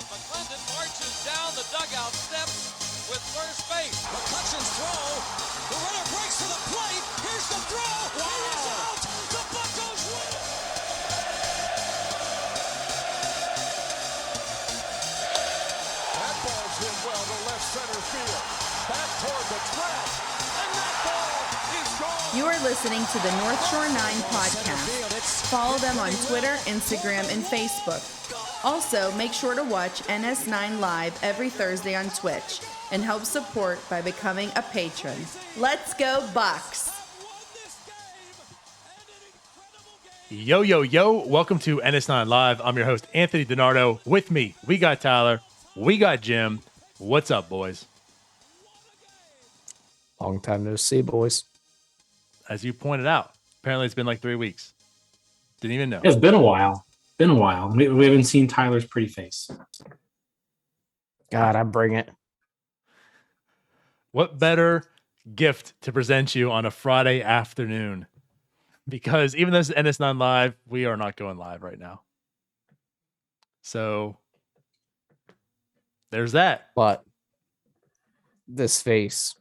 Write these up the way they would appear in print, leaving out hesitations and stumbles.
McClendon marches down the dugout steps with first base. McCutcheon's throw. The runner breaks to the plate. Here's the throw. Wow. He is out. The Buccos win. That ball's hit well to left center field. Back toward the track. And that ball is gone. You are listening to the North Shore 9 podcast. Follow them on Twitter, Instagram, and Facebook. Also, make sure to watch NS9 Live every Thursday on Twitch and help support by becoming a patron. Let's go Bucks! Yo, yo, yo. Welcome to NS9 Live. I'm your host, Anthony DiNardo. With me, we got Tyler. We got Jim. What's up, boys? Long time no see, boys. As you pointed out, apparently it's been like 3 weeks. Didn't even know. It's been a while. Been a while. We haven't seen Tyler's pretty face. God, I bring it. What better gift to present you on a Friday afternoon? Because even though this is NS9 Live, we are not going live right now. So there's that. But this face,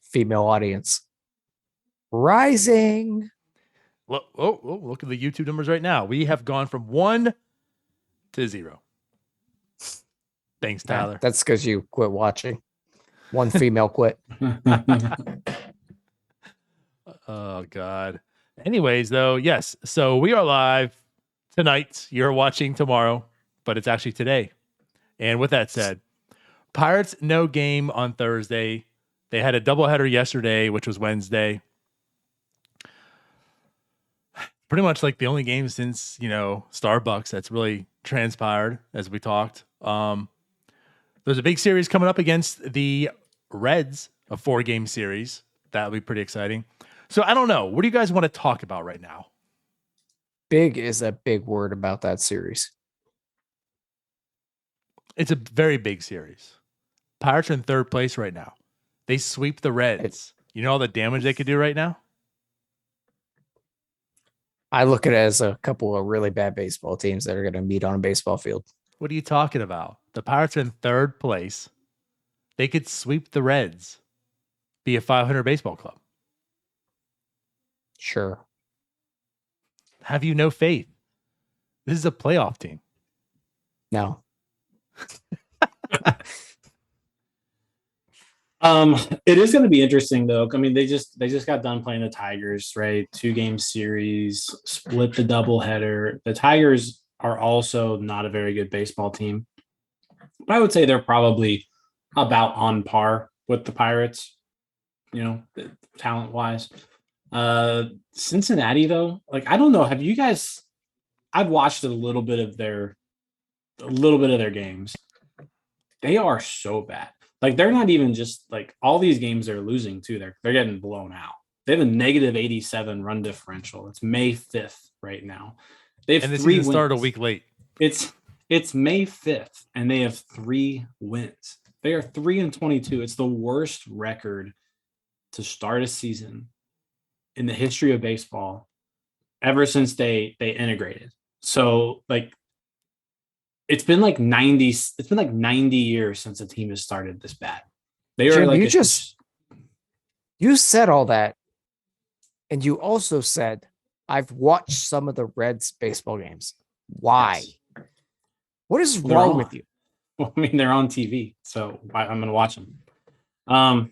female audience, rising. Look, look at the YouTube numbers right now. We have gone from 1 to 0. Thanks, Tyler. That's because you quit watching. One female quit. Oh, God. Anyways, though, yes. So we are live tonight. You're watching tomorrow, but it's actually today. And with that said, Pirates no game on Thursday. They had a doubleheader yesterday, which was Wednesday. Pretty much like the only game since, Starbucks that's really transpired as we talked. There's a big series coming up against the Reds, a 4-game series. That'll be pretty exciting. So I don't know. What do you guys want to talk about right now? Big is a big word about that series. It's a very big series. Pirates are in third place right now. They sweep the Reds. You know all the damage they could do right now? I look at it as a couple of really bad baseball teams that are going to meet on a baseball field. What are you talking about? The Pirates are in third place. They could sweep the Reds, be a 500 baseball club. Sure. Have you no faith? This is a playoff team. No. It is going to be interesting though. I mean, they just got done playing the Tigers, right? 2-game series, split the doubleheader. The Tigers are also not a very good baseball team, but I would say they're probably about on par with the Pirates, talent wise. Cincinnati though, I don't know. Have you guys? I've watched a little bit of their games. They are so bad. They're not even just all these games they're losing too. They're getting blown out. They have a negative 87 run differential. It's May 5th right now. They have and the 3 season wins. started a week late. It's May 5th and they have 3 wins. They are 3-22. It's the worst record to start a season in the history of baseball ever since they integrated. So it's been 90 years since a team has started this bad. They are Jim, you said all that, and you also said I've watched some of the Reds baseball games. Why? Yes. What is wrong with you? Well, I mean, they're on TV, so I'm going to watch them. I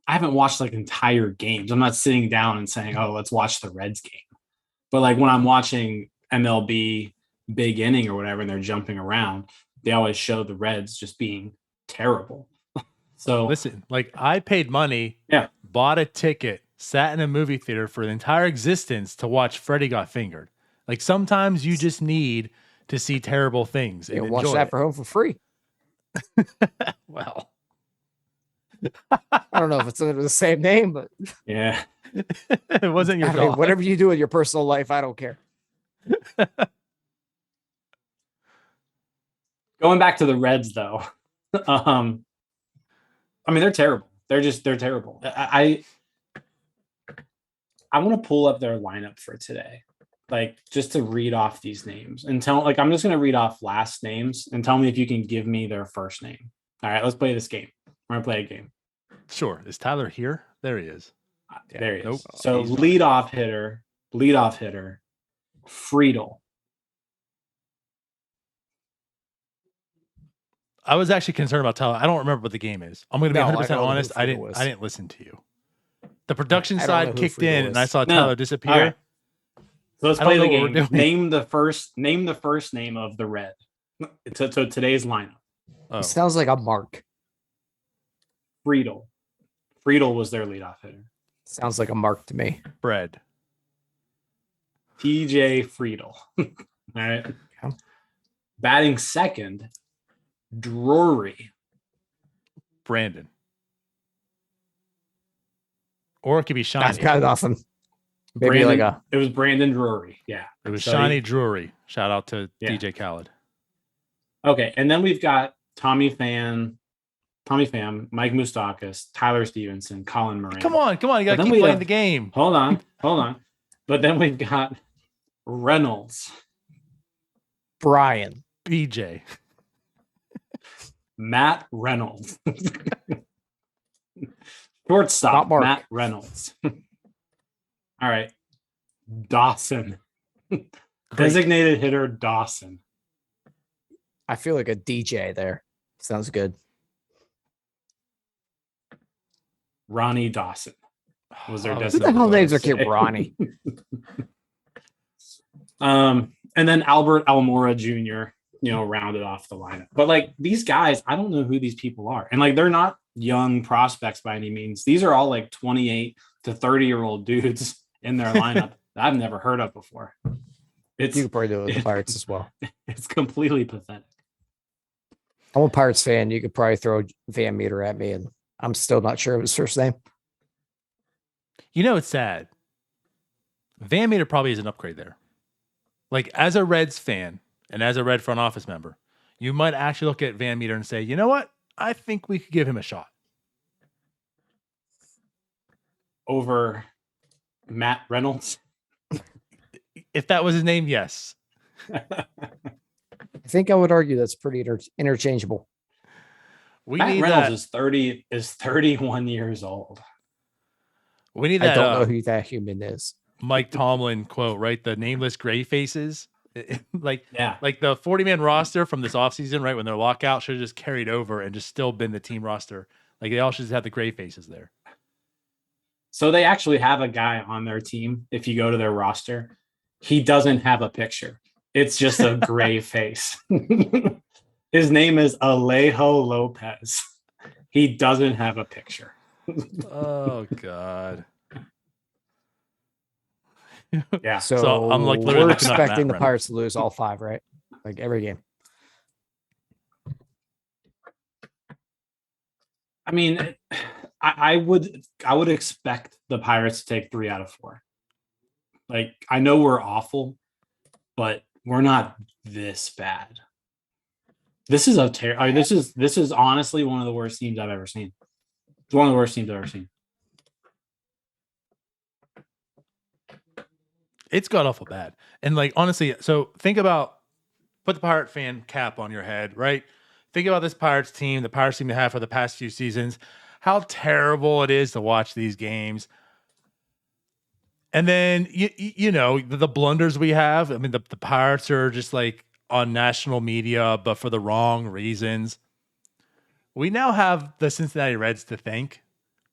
haven't watched entire games. I'm not sitting down and saying, "Oh, let's watch the Reds game." But when I'm watching MLB Big Inning or whatever, and they're jumping around, they always show the Reds just being terrible. So listen, I paid money, bought a ticket, sat in a movie theater for the entire existence to watch Freddie Got Fingered. Sometimes you just need to see terrible things and watch enjoy that it. for home for free. Well, I don't know if it's under the same name, but yeah, it wasn't your dog. Whatever you do in your personal life, I don't care. Going back to the Reds, though, I mean, they're terrible. They're terrible. I want to pull up their lineup for today. like just to read off these names and I'm just going to read off last names and tell me if you can give me their first name. All right, let's play this game. We're going to play a game. Sure. Is Tyler here? There he is. There he is. Nope. So He's leadoff hitter, Friedel. I was actually concerned about Tyler. I don't remember what the game is. I'm going to be 100% honest. I didn't listen to you. The production side kicked in, and I saw Tyler disappear. Right. So let's play the game. Name the first name of the Red. So today's lineup. Oh. It sounds like a Mark. Friedel. Friedel was their leadoff hitter. Sounds like a Mark to me. Bread. TJ Friedel. All right. Okay. Batting second, Drury. Brandon. Or it could be Shiny. That's got nothing. Maybe it was Brandon Drury. Yeah. It was Shiny Drury. Shout out to DJ Khaled. Okay. And then we've got Tommy Pham, Mike Moustakas, Tyler Stevenson, Colin Moran. Come on. You got to keep playing the game. Hold on. But then we've got Reynolds. Bryan. BJ. Matt Reynolds. Shortstop, Matt Reynolds. All right. Dawson. Designated hitter, Dawson. I feel like a DJ there. Sounds good. Ronnie Dawson was their Who the hell names their kid Ronnie? And then Albert Almora Jr., rounded off the lineup. But like these guys, I don't know who these people are. And like they're not young prospects by any means. These are all like 28 to 30-year-old dudes in their lineup that I've never heard of before. You could probably do it with the Pirates as well. It's completely pathetic. I'm a Pirates fan. You could probably throw Van Meter at me, and I'm still not sure of his first name. It's sad. Van Meter probably is an upgrade there. Like, as a Reds fan and as a Red front office member, you might actually look at Van Meter and say, you know what? I think we could give him a shot. Over Matt Reynolds? If that was his name, yes. I think I would argue that's pretty interchangeable. Matt Reynolds is 31 years old. We need that. I don't know who that human is. Mike Tomlin quote, right? The nameless gray faces. Like the 40-man roster from this offseason, right? When their lockout should have just carried over and just still been the team roster. Like they all should just have the gray faces there. So they actually have a guy on their team. If you go to their roster, he doesn't have a picture. It's just a gray face. His name is Alejo Lopez. He doesn't have a picture. Oh God. Yeah. So I'm like we're expecting the Pirates to lose all 5, right? Like every game. I mean, I would expect the Pirates to take 3 out of 4. Like, I know we're awful, but we're not this bad. This is this is honestly one of the worst teams I've ever seen. It's one of the worst teams I've ever seen. It's got awful bad. And like, honestly, so put the Pirate fan cap on your head, right? Think about this Pirates team, the Pirates team to have for the past few seasons, how terrible it is to watch these games. And then, the blunders we have. I mean, the Pirates are just like on national media, but for the wrong reasons. We now have the Cincinnati Reds to thank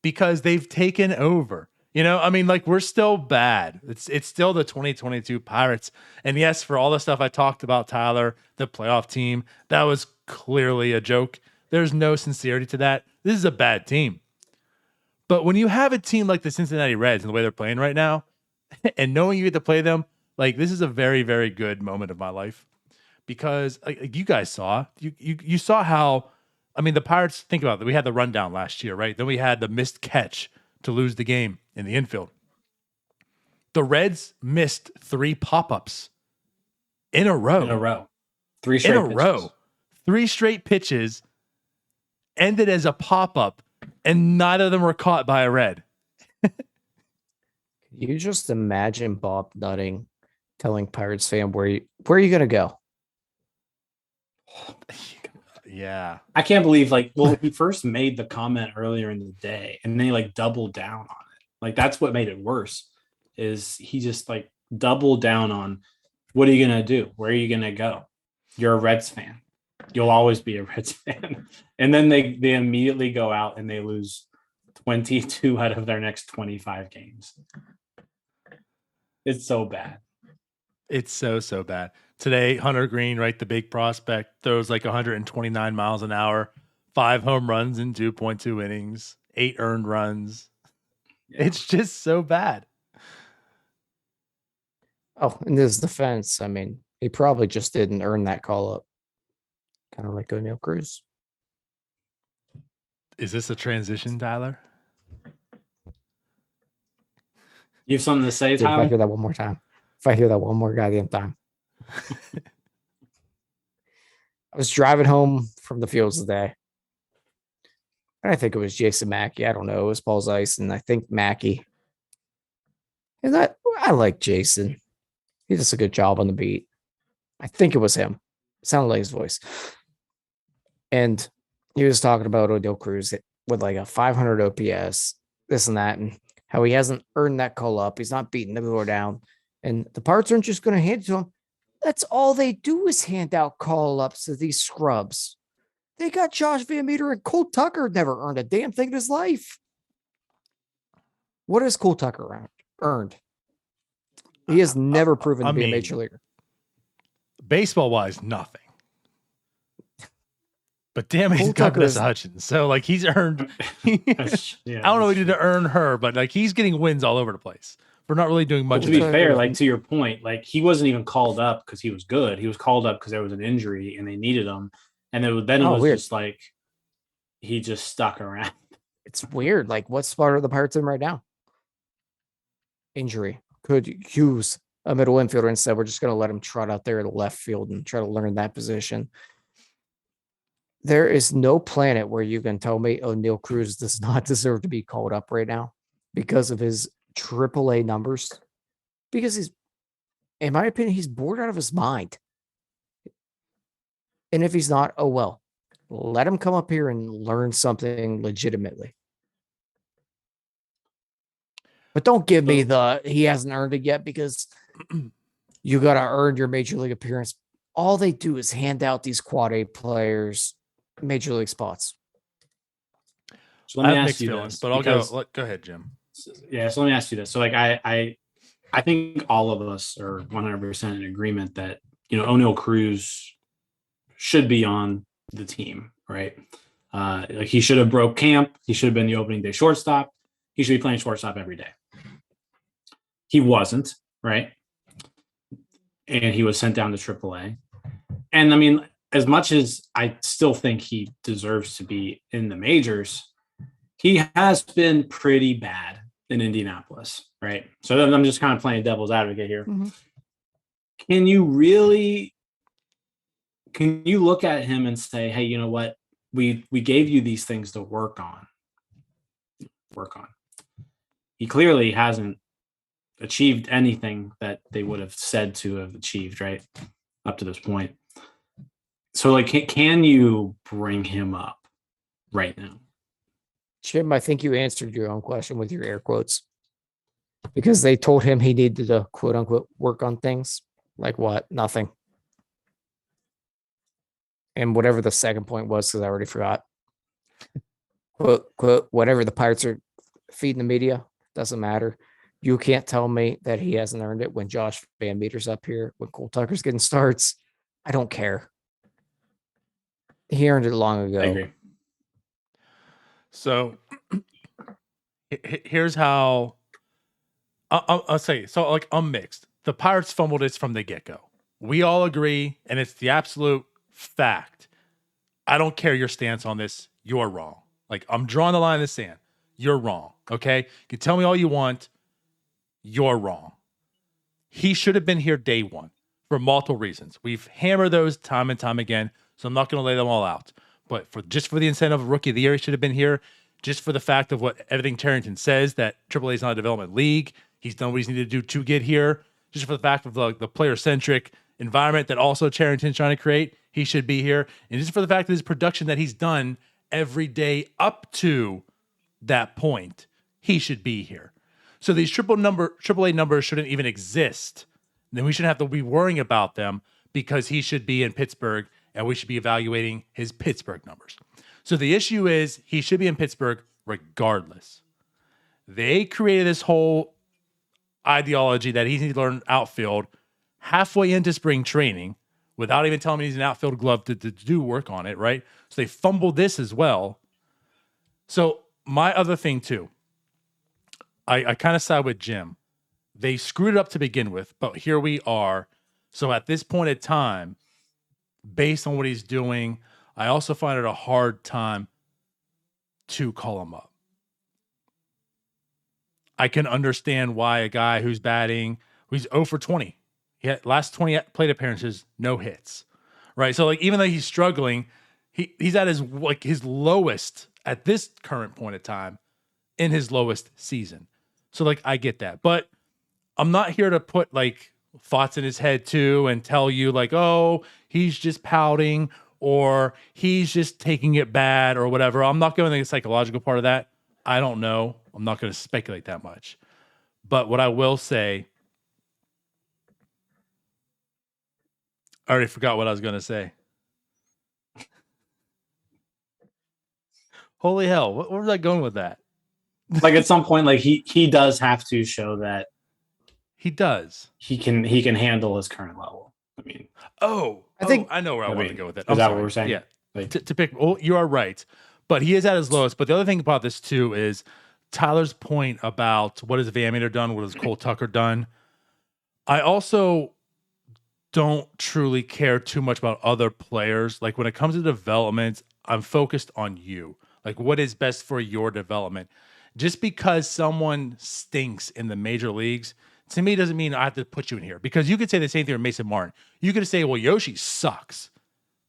because they've taken over. We're still bad. It's still the 2022 Pirates. And yes, for all the stuff I talked about, Tyler, the playoff team, that was clearly a joke. There's no sincerity to that. This is a bad team. But when you have a team like the Cincinnati Reds and the way they're playing right now, and knowing you get to play them, like this is a very, very good moment of my life. Because like you guys saw, you saw how, the Pirates, think about it. We had the rundown last year, right? Then we had the missed catch to lose the game in the infield. The Reds missed 3 pop-ups in a row. 3 straight pitches. Row. 3 straight pitches ended as a pop-up, and neither of them were caught by a Red. You just imagine Bob Nutting telling Pirates fan where are you gonna go? Yeah. I can't believe he first made the comment earlier in the day and then he doubled down on it. Like that's what made it worse is he just doubled down on what are you going to do? Where are you going to go? You're a Reds fan. You'll always be a Reds fan. And then they immediately go out and they lose 22 out of their next 25 games. It's so bad. It's so bad. Today, Hunter Green, right, the big prospect, throws 129 miles an hour, 5 home runs in 2.2 innings, 8 earned runs. Yeah. It's just so bad. Oh, in his defense, I mean, he probably just didn't earn that call up. Kind of like Oneil Cruz. Is this a transition, Tyler? You have something to say, Tyler? If I hear that one more time. If I hear that one more goddamn time. I was driving home from the fields today. And I think it was Jason Mackey. I don't know. It was Paul Zeiss, and I think Mackey. And I like Jason. He does a good job on the beat. I think it was him. It sounded like his voice. And he was talking about Oneil Cruz with a 500 OPS, this and that, and how he hasn't earned that call up. He's not beating the door down. And the Pirates aren't just going to hand it to him. That's all they do is hand out call-ups to these scrubs. They got Josh Van Meter and Cole Tucker never earned a damn thing in his life. What has Cole Tucker earned? He has never proven to be a major leaguer. Baseball-wise, nothing. But damn it, he's got Vanessa Hudgens. So he's earned. I don't know what he did to earn her, but he's getting wins all over the place. We're not really doing much. Well, to be fair, to your point, he wasn't even called up because he was good. He was called up because there was an injury and they needed him. And then it was weird. Just he just stuck around. It's weird. What spot are the Pirates in right now? Injury. Could use a middle infielder instead. We're just going to let him trot out there to left field and try to learn that position. There is no planet where you can tell me Oneil Cruz does not deserve to be called up right now because of his AAA numbers. Because he's, in my opinion, he's bored out of his mind. And if he's not, oh well. Let him come up here and learn something legitimately. But don't give me he hasn't earned it yet because you got to earn your major league appearance. All they do is hand out these quad A players major league spots. So let me ask you this, but I'll go ahead, Jim. Yeah, so let me ask you this. So I think all of us are 100% in agreement that Oneil Cruz should be on the team, right? He should have broke camp. He should have been the opening day shortstop. He should be playing shortstop every day. He wasn't, right? And he was sent down to AAA. And I mean, as much as I still think he deserves to be in the majors, he has been pretty bad in Indianapolis, right? So I'm just kind of playing devil's advocate here. Mm-hmm. Can you look at him and say, hey, you know what? We gave you these things to work on. He clearly hasn't achieved anything that they would have said to have achieved, right? Up to this point. So can you bring him up right now? Jim, I think you answered your own question with your air quotes because they told him he needed to quote unquote work on things. Like what? Nothing. And whatever the second point was, because I already forgot. Quote, whatever the Pirates are feeding the media, doesn't matter. You can't tell me that he hasn't earned it when Josh Van Meter's up here, when Cole Tucker's getting starts. I don't care. He earned it long ago. I agree. So here's how I'll say. So I'm mixed. The Pirates fumbled this from the get-go. We all agree, and it's the absolute fact. I don't care your stance on this. You're wrong. I'm drawing the line in the sand. You're wrong. Okay? You can tell me all you want. You're wrong. He should have been here day one for multiple reasons. We've hammered those time and time again, so I'm not going to lay them all out. But for the incentive of Rookie of the Year, he should have been here. Just for the fact of what everything Tarrington says, that AAA is not a development league. He's done what he's needed to do to get here. just for the fact of the player-centric environment that also Charrington's trying to create, he should be here. And just for the fact of his production that he's done every day up to that point, he should be here. So these AAA numbers shouldn't even exist. Then we shouldn't have to be worrying about them because he should be in Pittsburgh and we should be evaluating his Pittsburgh numbers. So the issue is he should be in Pittsburgh regardless. They created this whole ideology that he needs to learn outfield halfway into spring training without even telling me he's an outfield glove to do work on it, right? So they fumbled this as well. So my other thing too, I kind of side with Jim. They screwed it up to begin with, but here we are. So at this point in time, based on what he's doing, I also find it a hard time to call him up. I can understand why a guy who's batting, he's 0 for 20. He had last 20 plate appearances, no hits, right? So like even though he's struggling, he's at his lowest at this current point of time in his lowest season. So like I get that, but I'm not here to put like thoughts in his head too and tell you like, oh, he's just pouting or he's just taking it bad or whatever. I'm not going to the psychological part of that. I don't know. I'm not going to speculate that much. But what I will say, I already forgot what I was going to say. Holy hell. Where was I going with that? Like at some point, like he does have to show that he does. He can handle his current level. I mean, I think I know where I want to go with it. Is that what we're saying? Yeah. Like, to pick, well, you are right. But he is at his lowest. But the other thing about this too is Tyler's point about what has Van Meter done, what has Cole Tucker done. I also don't truly care too much about other players. Like when it comes to development, I'm focused on you. Like what is best for your development. Just because someone stinks in the major leagues, to me doesn't mean I have to put you in here. Because you could say the same thing with Mason Martin. You could say, well, Yoshi sucks,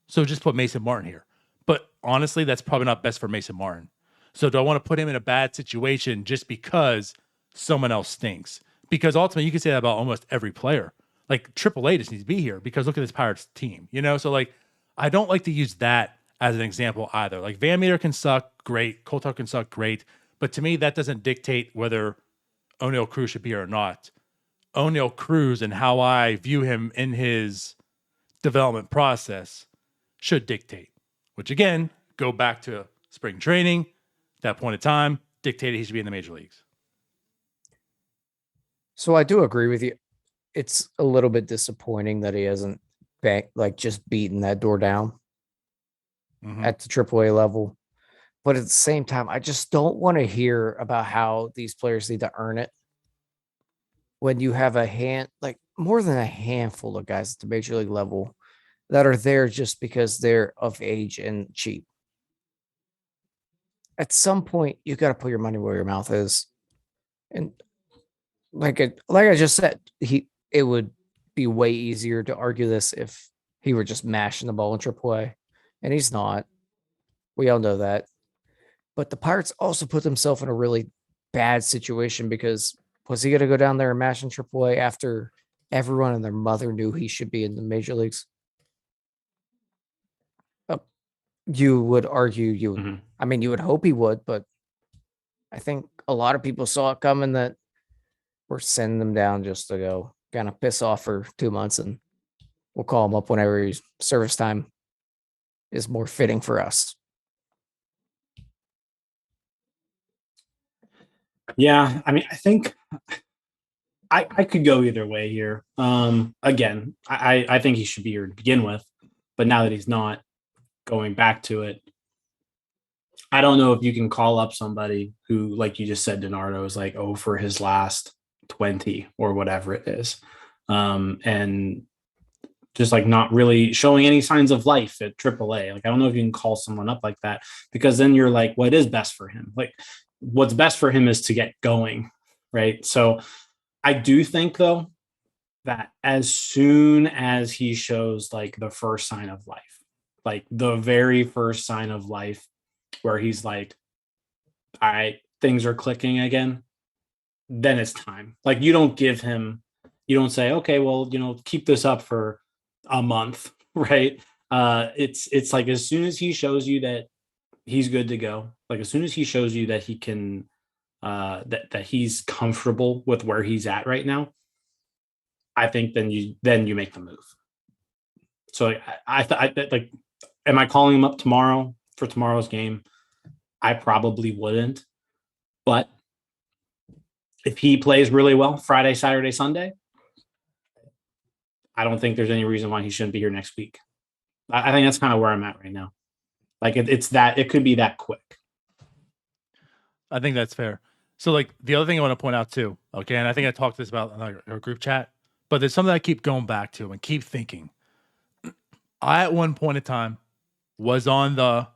so just put Mason Martin here. But honestly, that's probably not best for Mason Martin. So do I want to put him in a bad situation just because someone else stinks? Because ultimately, you can say that about almost every player. Like AAA just needs to be here because look at this Pirates team, you know? So like, I don't like to use that as an example either. Like Van Meter can suck, great. Cole Tucker can suck, great. But to me, that doesn't dictate whether Oneil Cruz should be here or not. Oneil Cruz and how I view him in his development process should dictate. Which again, go back to spring training, that point in time, dictated he should be in the major leagues. So I do agree with you. It's a little bit disappointing that he hasn't just beaten that door down at the AAA level. But at the same time, I just don't want to hear about how these players need to earn it when you have more than a handful of guys at the major league level that are there just because they're of age and cheap. At some point, you got to put your money where your mouth is. And like I just said, it would be way easier to argue this if he were just mashing the ball in AAA, and he's not. We all know that. But the Pirates also put themselves in a really bad situation because was he going to go down there and mash in AAA after everyone and their mother knew he should be in the major leagues? You would argue you would hope he would, but I think a lot of people saw it coming that we're sending them down just to go kind of piss off for 2 months and we'll call him up whenever his service time is more fitting for us. Yeah, I mean, I think I could go either way here. Again, I think he should be here to begin with, but now that he's not, going back to it, I don't know if you can call up somebody who, like you just said, Donardo is like, oh, for his last 20 or whatever it is. And just like not really showing any signs of life at AAA. Like, I don't know if you can call someone up like that because then you're like, what is best for him? Like what's best for him is to get going. Right. So I do think though, that as soon as he shows like the first sign of life, like the very first sign of life where he's like, things are clicking again, then it's time. Like you don't give him You don't say, okay, well, keep this up for a month, right? It's like as soon as he shows you that he's good to go, like as soon as he shows you that he can, that he's comfortable with where he's at right now, I think then you make the move. So I like, am I calling him up tomorrow for tomorrow's game? I probably wouldn't, but if he plays really well Friday, Saturday, Sunday, I don't think there's any reason why he shouldn't be here next week. I think that's kind of where I'm at right now. Like it could be that quick. I think that's fair. So like the other thing I want to point out too, okay, and I think I talked this about in our group chat, but there's something I keep going back to and keep thinking. I at one point in time was on the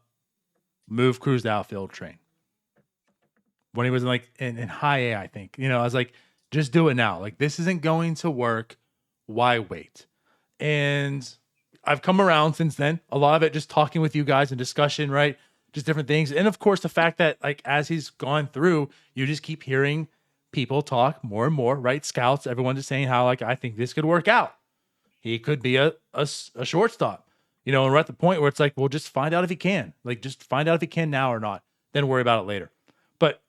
move Cruz to outfield train when he was in high A, I think. I was like, just do it now. Like this isn't going to work. Why wait? And I've come around since then. A lot of it just talking with you guys and discussion, right? Just different things. And of course, the fact that like as he's gone through, you just keep hearing people talk more and more, right? Scouts, everyone just saying how like I think this could work out. He could be a shortstop. And we're at the point where it's like, well, just find out if he can. Like just find out if he can now or not. Then worry about it later. But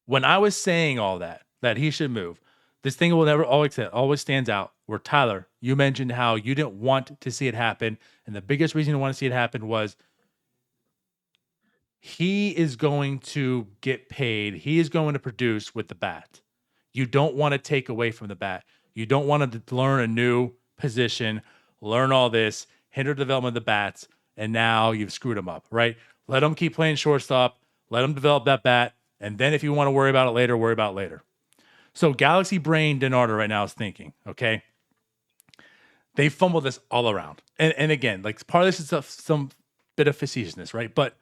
when I was saying all that he should move, this thing will never always stands out. Where Tyler, you mentioned how you didn't want to see it happen. And the biggest reason you want to see it happen was he is going to get paid. He is going to produce with the bat. You don't want to take away from the bat. You don't want to learn a new position, learn all this, hinder development of the bats, and now you've screwed him up, right? Let him keep playing shortstop. Let him develop that bat. And then if you want to worry about it later, worry about it later. So Galaxy Brain Denardo right now is thinking, okay, they fumble this all around. And again, like part of this is some bit of facetiousness, right? But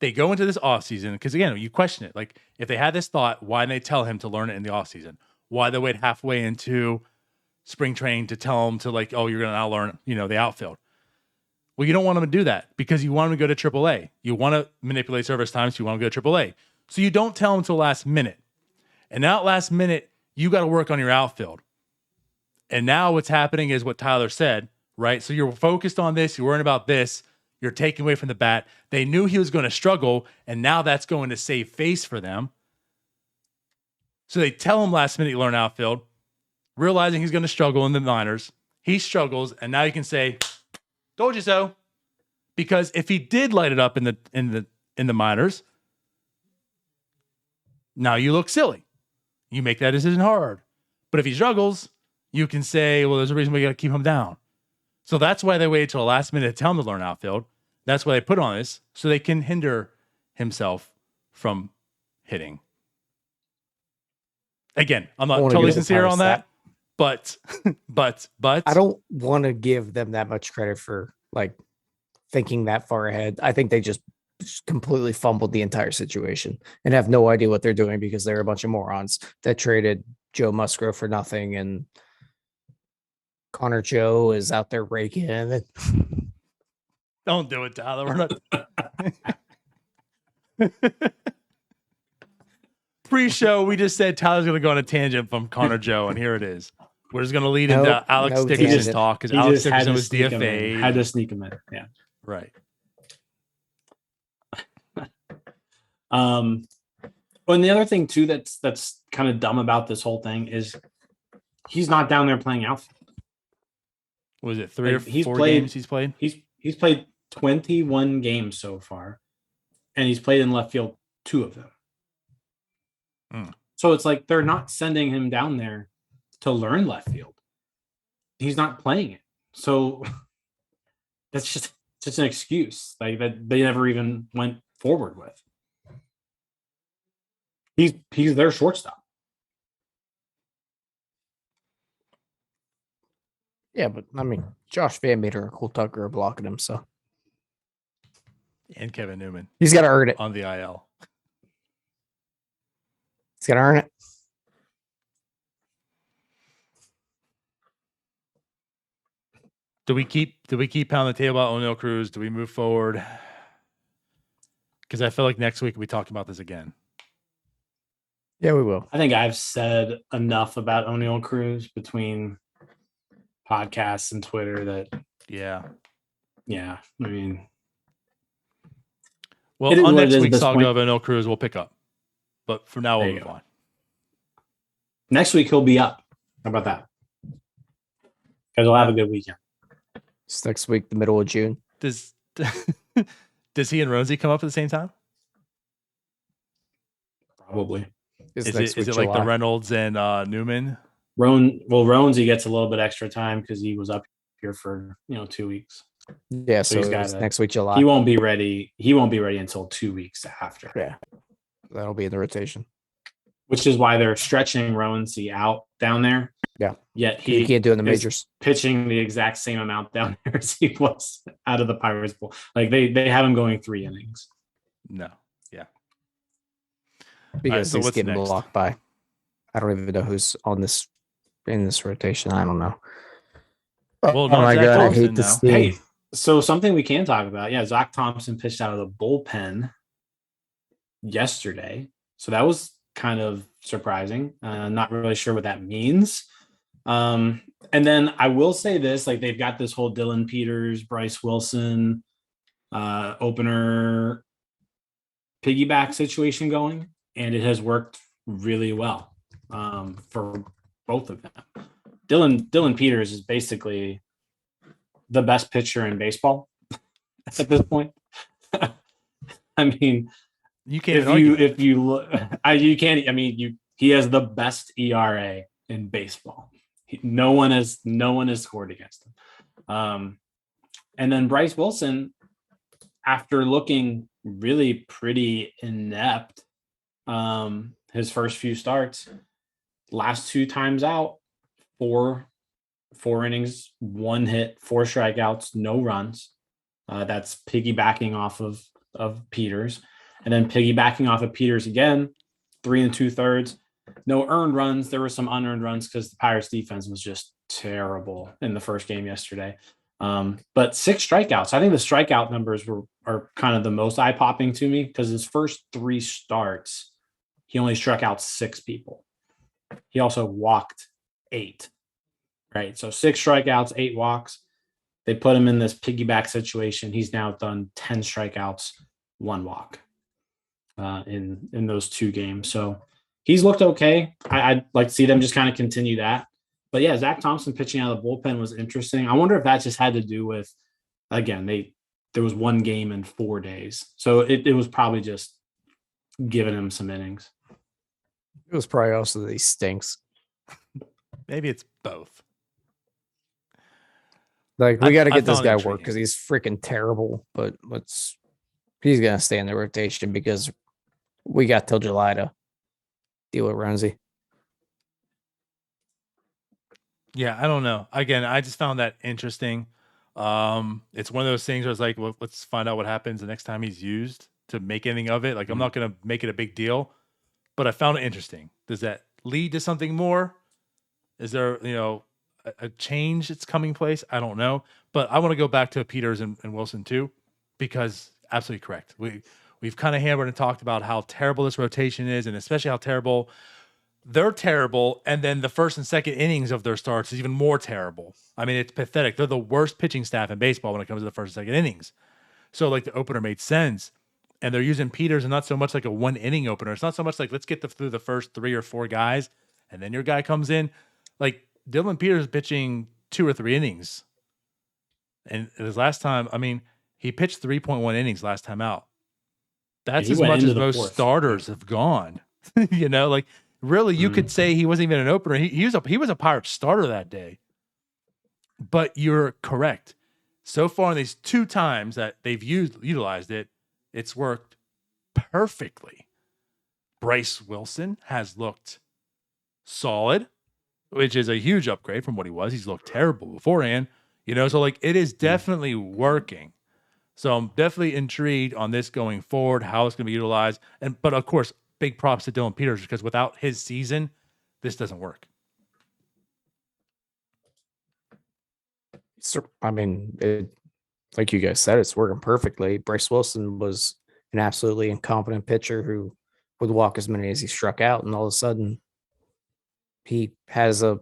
they go into this offseason because, again, you question it. Like if they had this thought, why didn't they tell him to learn it in the offseason? Why they wait halfway into spring training to tell him to like, oh, you're going to now learn, the outfield. Well, you don't want him to do that because you want him to go to AAA. You want to manipulate service times. So you want him to go to AAA. So you don't tell him until last minute. And now at last minute, you got to work on your outfield. And now what's happening is what Tyler said, right? So you're focused on this. You're worrying about this. You're taking away from the bat. They knew he was going to struggle, and now that's going to save face for them. So they tell him last minute you learn outfield, realizing he's going to struggle in the minors. He struggles, and now you can say, "Told you so." Because if he did light it up in the minors, now you look silly. You make that decision hard. But if he struggles, you can say, well, there's a reason we got to keep him down. So that's why they waited till the last minute to tell him to learn outfield. That's why they put on this, so they can hinder himself from hitting. Again, I'm not totally sincere on that, but I don't want to give them that much credit for like thinking that far ahead. I think they just completely fumbled the entire situation and have no idea what they're doing because they're a bunch of morons that traded Joe Musgrove for nothing, and Connor Joe is out there raking it. Don't do it, Tyler. We're not. Pre-show, we just said Tyler's going to go on a tangent from Connor Joe, and here it is. We're just going to lead into Alex Dickerson's talk because Alex Dickerson was DFA. Had to sneak him in. Yeah. Right. And the other thing too that's kind of dumb about this whole thing is he's not down there playing outfield. Was it 3 or 4 games he's played? He's played 21 games so far, and he's played in left field 2 of them. So it's like they're not sending him down there to learn left field. He's not playing it. So that's just an excuse like that they never even went forward with. He's their shortstop. Yeah, but I mean, Josh Van Meter and Cole Tucker are blocking him, so. And Kevin Newman. He's got to earn it. On the IL. He's got to earn it. Do we keep pounding the table about Oneil Cruz? Do we move forward? Because I feel like next week we'll be talking about this again. Yeah, we will. I think I've said enough about Oneil Cruz between podcasts and Twitter that, Yeah. I mean, Well, it is on what it next is at week's this saga point. of Oneil Cruz, we'll pick up. But for now, we'll There you move go. on. Next week he'll be up. How about that? Because we'll have a good weekend. It's next week, the middle of June. Does he and Ronesy come up at the same time? Probably. It's Is next it week, like the July. Reynolds and Newman? Rones, he gets a little bit extra time because he was up here for 2 weeks. Yeah, so he's it's gotta- next week, July. He won't be ready. He won't be ready until 2 weeks after. Yeah, that'll be in the rotation. Which is why they're stretching Ronesy out down there. Yeah. Yet He can't do it in the is majors. pitching the exact same amount down there as he was out of the Pirates pool. Like they have him going 3 innings. No. Yeah. Because so he's what's getting next? blocked by. I don't even know who's in this rotation. I don't know. Well, oh not my Zach god, I Thompson hate this now. team. Hey, so something we can talk about. Yeah, Zach Thompson pitched out of the bullpen yesterday. So that was kind of surprising. Not really sure what that means. And then I will say this, like they've got this whole Dillon Peters, Bryce Wilson opener piggyback situation going, and it has worked really well for both of them. Dillon Peters is basically the best pitcher in baseball at this point. I mean, You can't argue. if you look, you can't. I mean, he has the best ERA in baseball. No one has scored against him. And then Bryce Wilson, after looking really pretty inept, his first few starts, last 2 times out, four innings, 1 hit, 4 strikeouts, no runs. That's piggybacking off of Peters. And then piggybacking off of Peters again, 3 2/3. No earned runs. There were some unearned runs because the Pirates defense was just terrible in the first game yesterday. But 6 strikeouts. I think the strikeout numbers are kind of the most eye-popping to me because his first 3 starts, he only struck out 6 people. He also walked 8. Right. So 6 strikeouts, 8 walks. They put him in this piggyback situation. He's now done 10 strikeouts, 1 walk in those 2 games. So he's looked okay. I'd like to see them just kind of continue that. But yeah, Zach Thompson pitching out of the bullpen was interesting. I wonder if that just had to do with, again, there was 1 game in 4 days. So it was probably just giving him some innings. It was probably also that he stinks. Maybe it's both. Like we got to I get this found it guy intriguing. work because he's freaking terrible. But he's gonna stay in the rotation because we got till July to deal with Renzi. Yeah, I don't know. Again, I just found that interesting. It's one of those things where it's like, well, let's find out what happens the next time he's used to make anything of it. Like, I'm not going to make it a big deal, but I found it interesting. Does that lead to something more? Is there, a change that's coming place? I don't know, but I want to go back to Peters and Wilson too, because absolutely correct. We've kind of hammered and talked about how terrible this rotation is, and especially how terrible they're terrible. And then the first and second innings of their starts is even more terrible. I mean, it's pathetic. They're the worst pitching staff in baseball when it comes to the first and second innings. So like the opener made sense. And they're using Peters and not so much like a 1 inning opener. It's not so much like, let's get through the first 3 or 4 guys. And then your guy comes in. Like Dillon Peters is pitching 2 or 3 innings. And his last time, I mean, he pitched 3.1 innings last time out. That's as much as most starters have gone. Like really, you could say he wasn't even an opener. He was a Pirate starter that day. But you're correct. So far in these 2 times that they've utilized it, it's worked perfectly. Bryce Wilson has looked solid, which is a huge upgrade from what he was. He's looked terrible beforehand, so like it is definitely working. So I'm definitely intrigued on this going forward, how it's going to be utilized. But of course, big props to Dillon Peters because without his season, this doesn't work. I mean, like you guys said, it's working perfectly. Bryce Wilson was an absolutely incompetent pitcher who would walk as many as he struck out, and all of a sudden he has a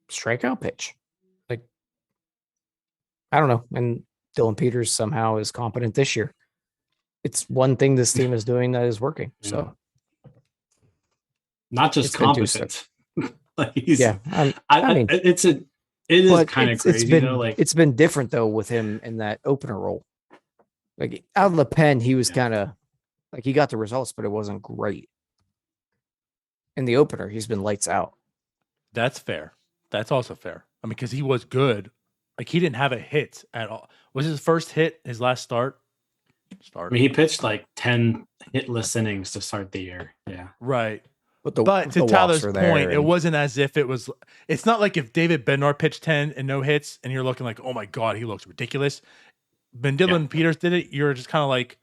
strikeout pitch. Like, I don't know. And Dillon Peters somehow is competent this year. It's one thing this team is doing that is working. Yeah. So not just it's been competent. Like he's, yeah, I mean, it is kind of crazy though. Like it's been different though with him in that opener role. Like out of the pen, he was kind of like he got the results, but it wasn't great. In the opener, he's been lights out. That's fair. That's also fair. I mean, because he was good. Like he didn't have a hit at all. Was his first hit his last start? I mean, he pitched like 10 hitless innings to start the year. Yeah. Right. But to Tyler's point, it wasn't as if it was. It's not like if David Bednar pitched 10 and no hits, and you're looking like, oh my god, he looks ridiculous. When Dillon Peters did it, you're just kind of like,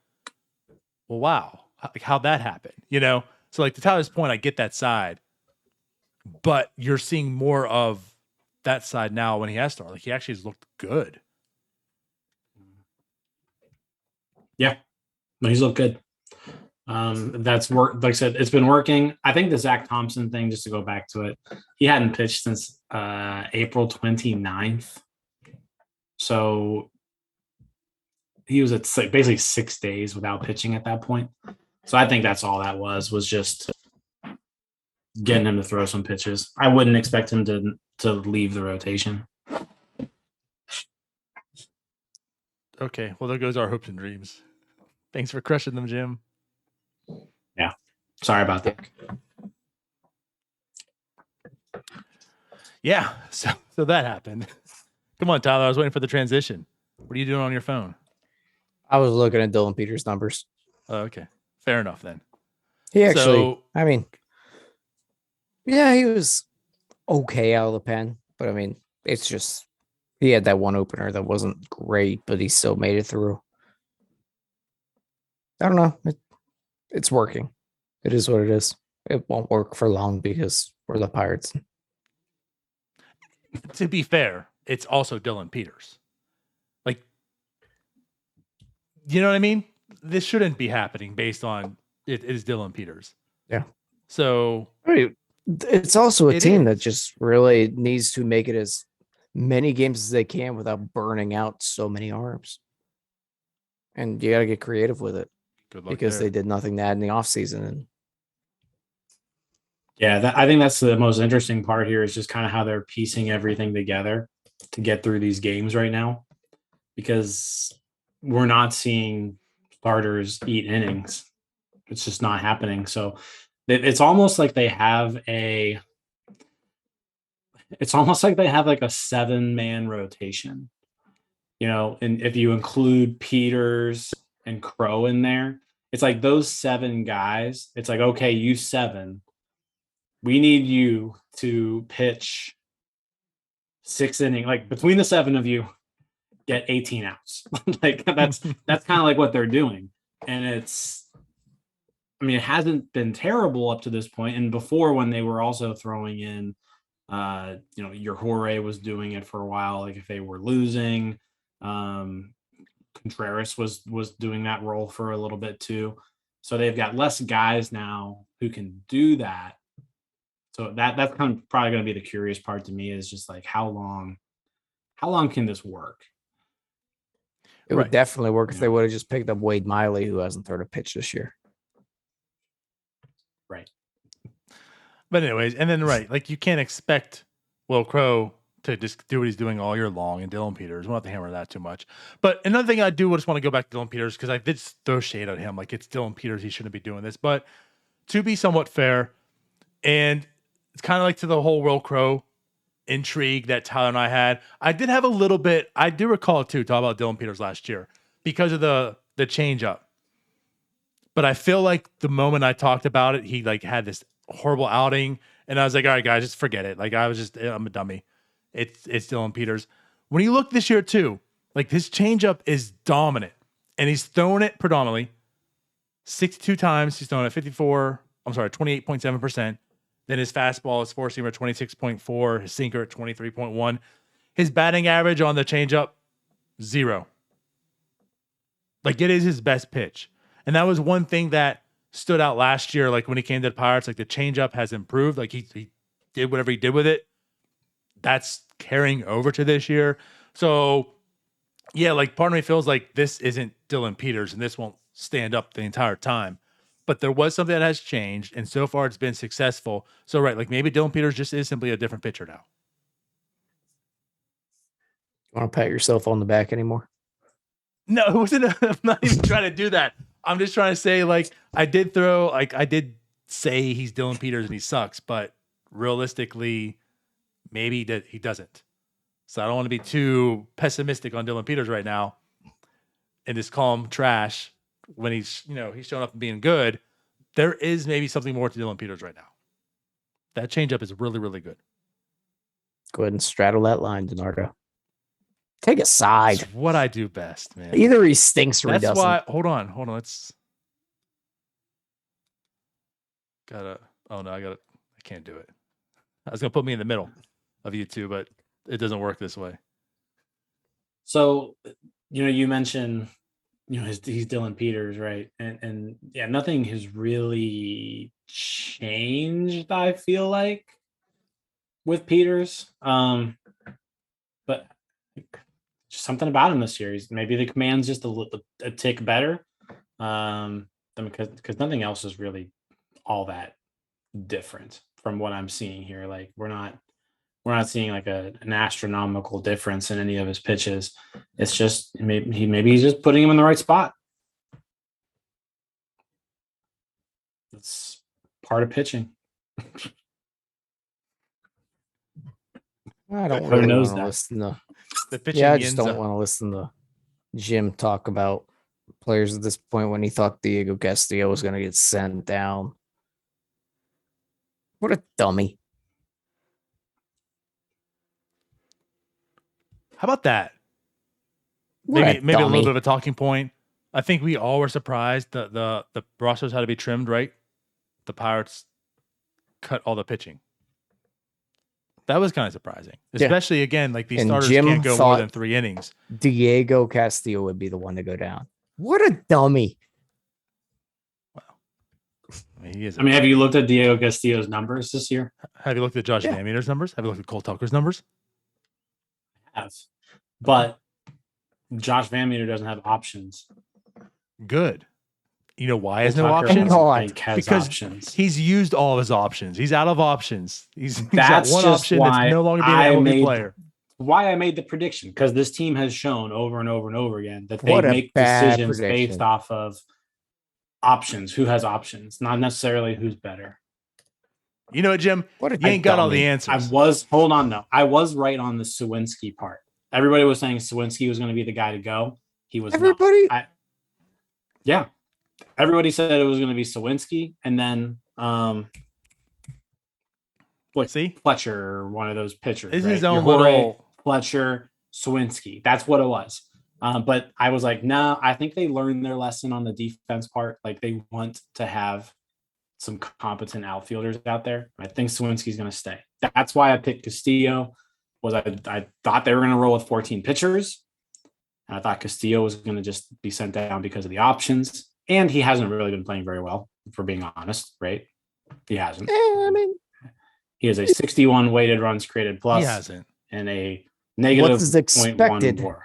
well, wow, like how'd that happen? You know. So like to Tyler's point, I get that side, but you're seeing more of that side now when he has started. Like he actually has looked good. Yeah, no, he's looked good. That's work. Like I said, it's been working. I think the Zach Thompson thing, just to go back to it, he hadn't pitched since April 29th. So he was at basically 6 days without pitching at that point. So I think that's all that was just getting him to throw some pitches. I wouldn't expect him to leave the rotation. Okay, well there goes our hopes and dreams. Thanks for crushing them, Jim. Yeah, sorry about that. Yeah, so that happened. Come on, Tyler. I was waiting for the transition. What are you doing on your phone? I was looking at Dillon Peters' numbers. Oh, okay, fair enough then. He actually, I mean, yeah, he was okay out of the pen, but I mean, it's just he had that one opener that wasn't great, but he still made it through. I don't know. It's working. It is what it is. It won't work for long because we're the Pirates. To be fair, it's also Dillon Peters. Like, you know what I mean? This shouldn't be happening based on it is Dillon Peters. Yeah. So I mean, it's also a team that just really needs to make it as many games as they can without burning out so many arms. And you got to get creative with it. Good luck because there. they did nothing to add in the offseason. And yeah, I think that's the most interesting part here is just kind of how they're piecing everything together to get through these games right now, because we're not seeing starters eat innings. It's just not happening. So it's almost like they have like a 7-man rotation, you know, and if you include Peters and Crow in there, it's like those 7 guys. It's like, okay, you 7, we need you to pitch 6 innings. Like between the 7 of you, get 18 outs. Like that's kind of like what they're doing. And it hasn't been terrible up to this point. And before, when they were also throwing in, your Jorge was doing it for a while. Like if they were losing, Contreras was doing that role for a little bit too. So they've got less guys now who can do that. So that's kind of probably going to be the curious part to me, is just like how long can this work? it would definitely work if they would have just picked up Wade Miley, who hasn't thrown a pitch this year. Right. But anyways, and then like you can't expect Will Crow to just do what he's doing all year long, and Dillon Peters. We don't have to hammer that too much. But another thing I just want to go back to Dillon Peters, because I did throw shade at him. Like, it's Dillon Peters. He shouldn't be doing this. But to be somewhat fair, and it's kind of like to the whole Will Crow intrigue that Tyler and I had, I did have a little bit. I do recall too, talk about Dillon Peters last year because of the change up. But I feel like the moment I talked about it, he like had this horrible outing, and I was like, all right, guys, just forget it. Like, I'm a dummy. It's Dillon Peters. When you look this year too, like his changeup is dominant, and he's thrown it predominantly 62 times. He's thrown it 28.7%. Then his fastball, his four-seamer, 26.4. His sinker at 23.1. His batting average on the changeup, 0. Like, it is his best pitch. And that was one thing that stood out last year. Like when he came to the Pirates, like the changeup has improved. Like he did whatever he did with it. That's carrying over to this year. So yeah, like part of me feels like this isn't Dillon Peters and this won't stand up the entire time. But there was something that has changed, and so far it's been successful. So right, like maybe Dillon Peters just is simply a different pitcher now. You want to pat yourself on the back anymore? No, it wasn't. I'm not even trying to do that. I'm just trying to say, like, I did say he's Dillon Peters and he sucks, but realistically, maybe that he doesn't. So I don't want to be too pessimistic on Dillon Peters right now and just call him trash when he's showing up and being good. There is maybe something more to Dillon Peters right now. That changeup is really, really good. Go ahead and straddle that line, DiNardo. Take a side. It's what I do best, man. Either he stinks or he That's doesn't. why. Hold on. Let's. I can't do it. I was gonna put me in the middle of you two, but it doesn't work this way. So, you mentioned, he's Dillon Peters, right? And yeah, nothing has really changed, I feel like, with Peters. But just something about him this series. Maybe the command's just a tick better. Because nothing else is really all that different from what I'm seeing here. Like we're not seeing like an astronomical difference in any of his pitches. It's just maybe he's just putting him in the right spot. It's part of pitching. I don't Who really knows want to that? listen to. The pitching. Yeah, I just don't want to listen to Jim talk about players at this point when he thought Diego Castillo was going to get sent down. What a dummy. How about that? What Maybe a a little dummy. bit of a talking point. I think we all were surprised that the rosters had to be trimmed, right? The Pirates cut all the pitching. That was kind of surprising, especially again, like these And starters Jim can't go more thought- than 3 innings. Diego Castillo would be the one to go down. What a dummy. He is. Have you looked at Diego Castillo's numbers this year? Have you looked at Josh Yeah. Van Meter's numbers? Have you looked at Cole Tucker's numbers? I have. But Josh Van Meter doesn't have options. Good. You know why he has Cole no Tucker options? has Because options. he's used all of his options. He's out of options. He's got That's one just option why that's no longer being I an MLB made- player. Why I made the prediction, because this team has shown over and over and over again that they What a make bad decisions prediction. based off of options. Who has options, not necessarily who's better. You know what, Jim? What a You ain't got all dummy. the answers. Hold on though. I was right on the Sawinski part. Everybody was saying Sawinski was going to be the guy to go. He was Everybody. not. Yeah. Everybody said it was going to be Sawinski, and then See? Fletcher, one of those pitchers. This is right? his own Your Jorge, little. Fletcher, Sawinski. That's what it was. But I was like, no, I think they learned their lesson on the defense part. Like they want to have some competent outfielders out there. I think Sawinski's going to stay. That's why I picked Castillo. I thought they were going to roll with 14 pitchers. And I thought Castillo was going to just be sent down because of the options. And he hasn't really been playing very well, for being honest, right? He hasn't. He has a 61 weighted runs created plus He hasn't. and a negative What's his expected? 0.1 WAR.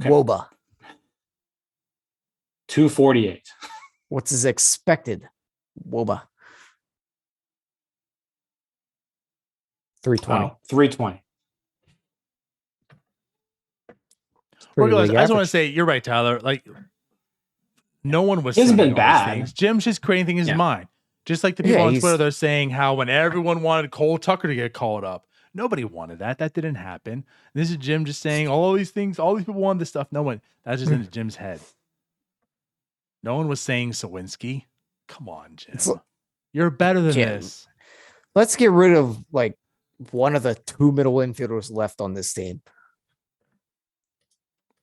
Okay. Woba. 248. What's his expected? Woba. 320. Wow, 320. Regardless, league I just want to average. say you're right, Tyler. Like no one was He hasn't saying been all these bad. things. Jim's just creating things in his Yeah. mind. Just like the people Yeah, on he's- Twitter, they're saying how when everyone wanted Cole Tucker to get called up, nobody wanted that. That didn't happen. This is Jim just saying all these things. All these people wanted this stuff. No one. That's just in Jim's head. No one was saying Sawinski. Come on, Jim. It's- You're better than Jim. this. Let's get rid of like one of the 2 middle infielders left on this team.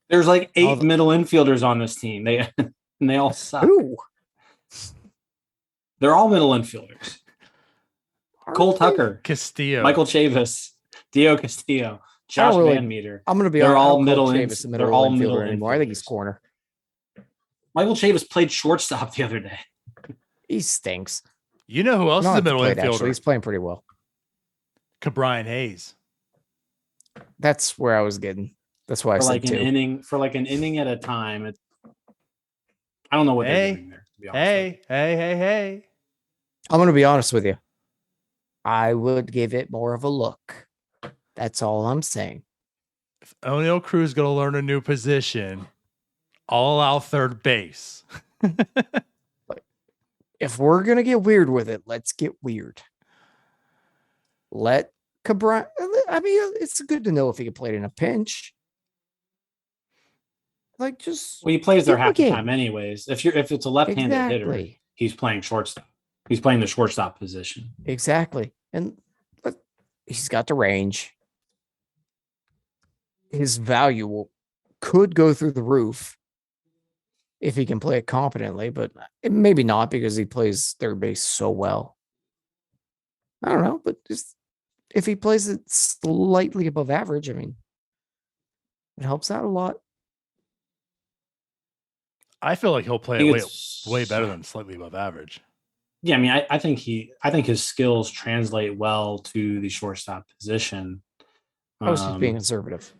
There's like All 8 the- middle infielders on this team. They all suck. Who? They're all middle infielders. Cole Tucker, Castillo. Michael Chavis, Dio Castillo, Josh really- Van Meter. I'm gonna be. They're honest, I all don't call middle Chavis a inf- middle they're all infielder middle anymore. I think he's infielders. corner. Michael Chavis played shortstop the other day. He stinks. You know who else is the middle infielder? He's playing pretty well. Brian Hayes. That's where I was getting. That's why I said two. For like an inning at a time. I don't know what they're doing there. To be honest Hey. I'm going to be honest with you. I would give it more of a look. That's all I'm saying. If Oneil Cruz is going to learn a new position, I'll allow third base. If we're going to get weird with it, let's get weird. Let Cabral. I mean, it's good to know if he can play it in a pinch. Well, he plays there half the time, anyways. If it's a left-handed hitter, he's playing shortstop. He's playing the shortstop position. Exactly, but he's got the range. His value could go through the roof if he can play it competently, but maybe not because he plays third base so well. I don't know, but just if he plays it slightly above average, I mean, it helps out a lot. I feel like he'll play it way better than slightly above average. Yeah, I mean, I think his skills translate well to the shortstop position. I was just being conservative.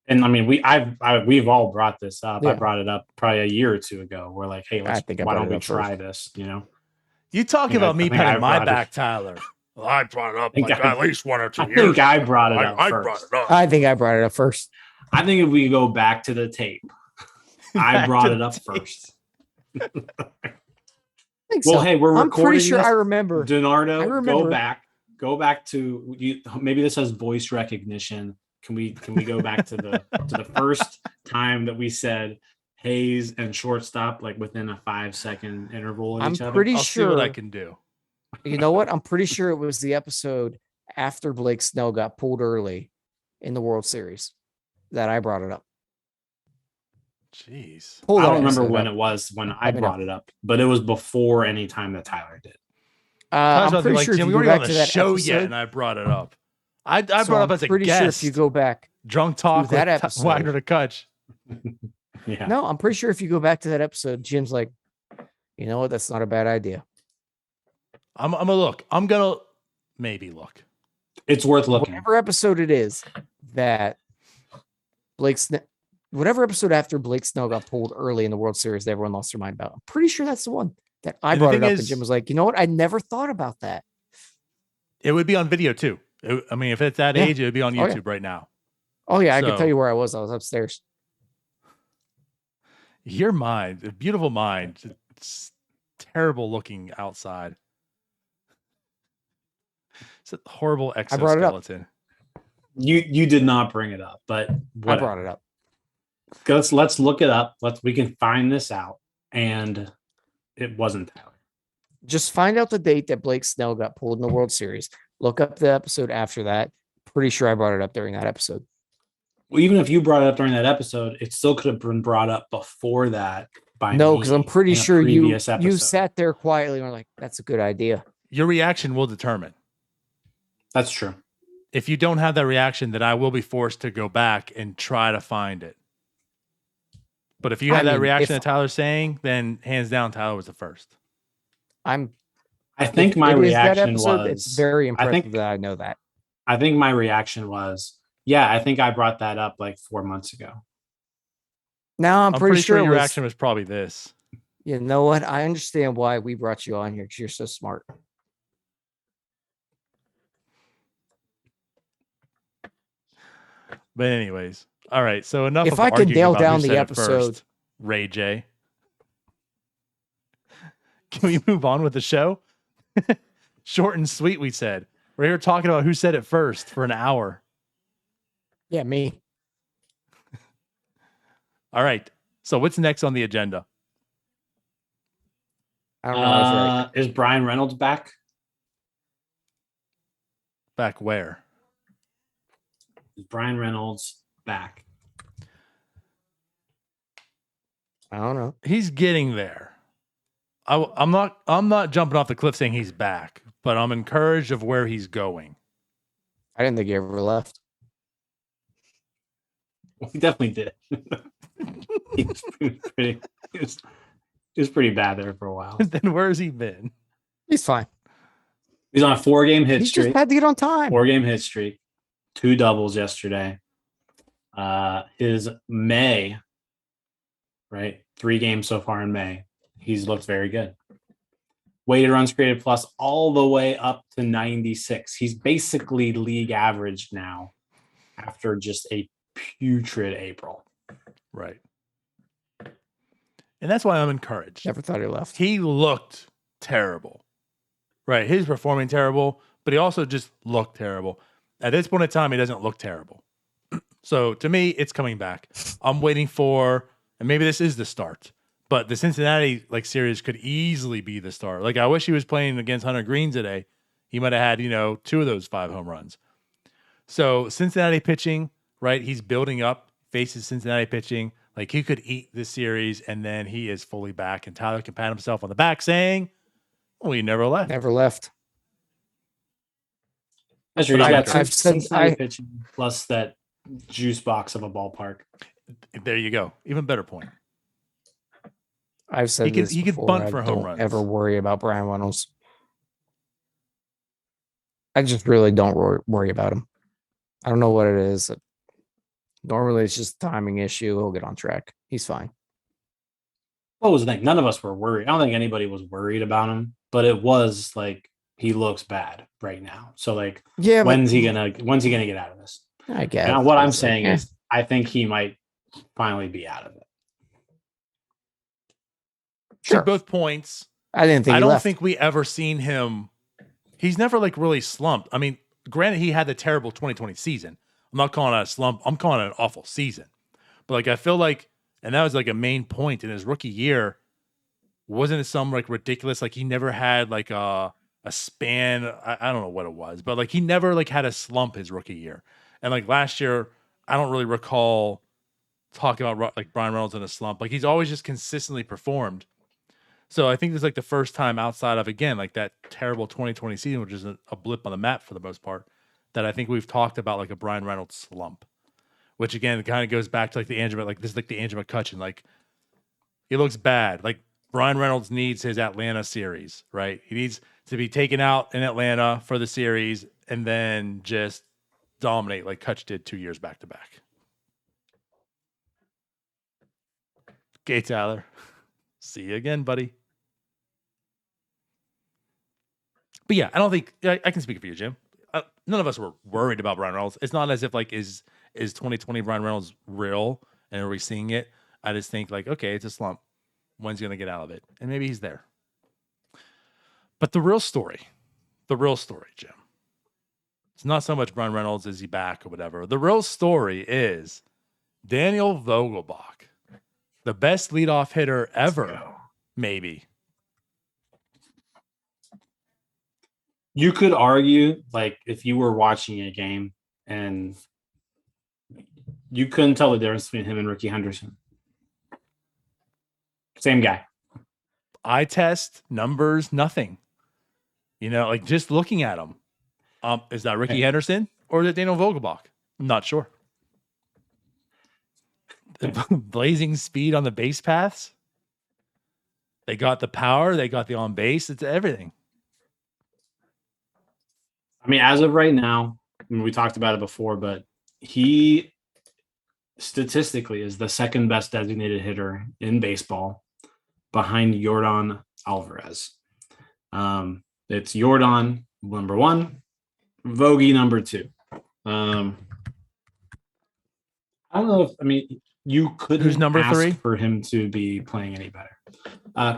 And I mean, we've all brought this up. Yeah. I brought it up probably a year or two ago. We're like, hey, why don't we try this? You know, you talk about me patting my back, Tyler. Well, I brought it up at least 1 or 2 years. I think I brought it up first. I think I brought it up first. I think if we go back to the tape, I brought it up first. Well, hey, we're recording. I'm pretty sure I remember. Donardo, go back to you. Maybe this has voice recognition. Can we go back to the first time that we said Hayes and shortstop like within a 5-second interval of each other? I'm pretty I'll sure see what I can do. You know what? I'm pretty sure it was the episode after Blake Snell got pulled early in the World Series that I brought it up. Jeez. I don't remember when it was when I brought it up, but it was before any time that Tyler did. I'm pretty sure if you go back to that show episode, yet, and I brought it up. I brought it up as a pretty guest. Sure if you go back, drunk talk that with episode, Wagner to Kutch. Yeah. No, I'm pretty sure if you go back to that episode, Jim's like, you know what? That's not a bad idea. I'm gonna look. I'm gonna maybe look. It's worth looking. Whatever episode it is that whatever episode after Blake Snell got pulled early in the World Series that everyone lost their mind about. I'm pretty sure that's the one that I brought it up, and Jim was like, you know what? I never thought about that. It would be on video too. I mean, if it's that age, it would be on YouTube right now. Oh yeah, I can tell you where I was. I was upstairs. Your mind, a beautiful mind. It's terrible looking outside. It's a horrible exoskeleton. You did not bring it up, but I brought it up. Let's look it up. We can find this out. And it wasn't Tyler. Just find out the date that Blake Snell got pulled in the World Series. Look up the episode after that. Pretty sure I brought it up during that episode. Well, even if you brought it up during that episode, it still could have been brought up before that. No, because I'm pretty sure you sat there quietly and were like, that's a good idea. Your reaction will determine. That's true. If you don't have that reaction, then I will be forced to go back and try to find it. But if you had that reaction that Tyler's saying, then hands down, Tyler was the first. I think my reaction was... It's very impressive that I know that. I think my reaction was, yeah, I think I brought that up like 4 months ago. Now I'm pretty sure your reaction was probably this. You know what? I understand why we brought you on here because you're so smart. But anyways, all right. So enough. If I could nail down the episode, Ray J. Can we move on with the show? Short and sweet, we said. We're here talking about who said it first for an hour. Yeah, me. All right. So what's next on the agenda? I don't know. Is Bryan Reynolds back? Back where? Is Bryan Reynolds back? I don't know. He's getting there. I'm not jumping off the cliff saying he's back, but I'm encouraged of where he's going. I didn't think he ever left. Well, he definitely did. He was pretty bad there for a while. Then where's he been? He's fine. He's on a 4-game hit He streak. just had to get on time. 4-game hit streak. 2 doubles yesterday. His May, right? 3 games so far in May. He's looked very good. Weighted runs created plus all the way up to 96. He's basically league average now after just a putrid April. Right. And that's why I'm encouraged. Never thought he left. He looked terrible. Right. He's performing terrible, but he also just looked terrible. At this point in time, he doesn't look terrible. So to me, it's coming back. I'm waiting for, and maybe this is the start, but the Cincinnati series could easily be the start. I wish he was playing against Hunter Green today. He might have had, 2 of those 5 home runs. So Cincinnati pitching, right? He's building up, faces Cincinnati pitching. He could eat this series, and then he is fully back. And Tyler can pat himself on the back saying, well, he never left. Never left. That's true. He's got I've said Cincinnati pitching plus that juice box of a ballpark. There you go. Even better point. I've said he could before, bunt I for home don't runs. ever worry about Bryan Reynolds. I just really don't worry about him. I don't know what it is. Normally, it's just a timing issue. He'll get on track. He's fine. What was the thing? None of us were worried. I don't think anybody was worried about him, but it was he looks bad right now. So Yeah, when's he gonna get out of this? I guess. Now, what I'm saying is, I think he might finally be out of it. Sure. Both points. I didn't think I he don't left. think we ever seen him. He's never really slumped. I mean, granted, he had the terrible 2020 season. I'm not calling it a slump. I'm calling it an awful season. But I feel and that was a main point in his rookie year. Wasn't it some ridiculous? He never had a span. I don't know what it was, but he never had a slump his rookie year. And last year, I don't really recall talking about Bryan Reynolds in a slump. He's always just consistently performed. So I think this is the first time outside of, again, that terrible 2020 season, which is a blip on the map for the most part, that I think we've talked about a Bryan Reynolds slump, which again, kind of goes back to the Andrew, this is the Andrew McCutchen. He looks bad. Bryan Reynolds needs his Atlanta series, right? He needs to be taken out in Atlanta for the series and then just dominate like Kutch did 2 years back to back. Okay, Tyler. See you again, buddy. But yeah, I don't think I can speak for you, Jim. None of us were worried about Bryan Reynolds. It's not as if is 2020 Bryan Reynolds real and are we seeing it? I just think okay, it's a slump. When's he gonna get out of it? And maybe he's there. But the real story, Jim. It's not so much Bryan Reynolds, is he back or whatever. The real story is Daniel Vogelbach, the best leadoff hitter ever, maybe. You could argue, if you were watching a game and you couldn't tell the difference between him and Ricky Henderson. Same guy. Eye test, numbers, nothing. Just looking at him. Is that Ricky Henderson or is it Daniel Vogelbach? I'm not sure. Blazing speed on the base paths. They got the power. They got the on base. It's everything. I mean, as of right now, we talked about it before, but he statistically is the second best designated hitter in baseball behind Yordan Alvarez. It's Yordan number 1, Vogie number 2. I don't know if you couldn't Who's number ask 3 for him to be playing any better.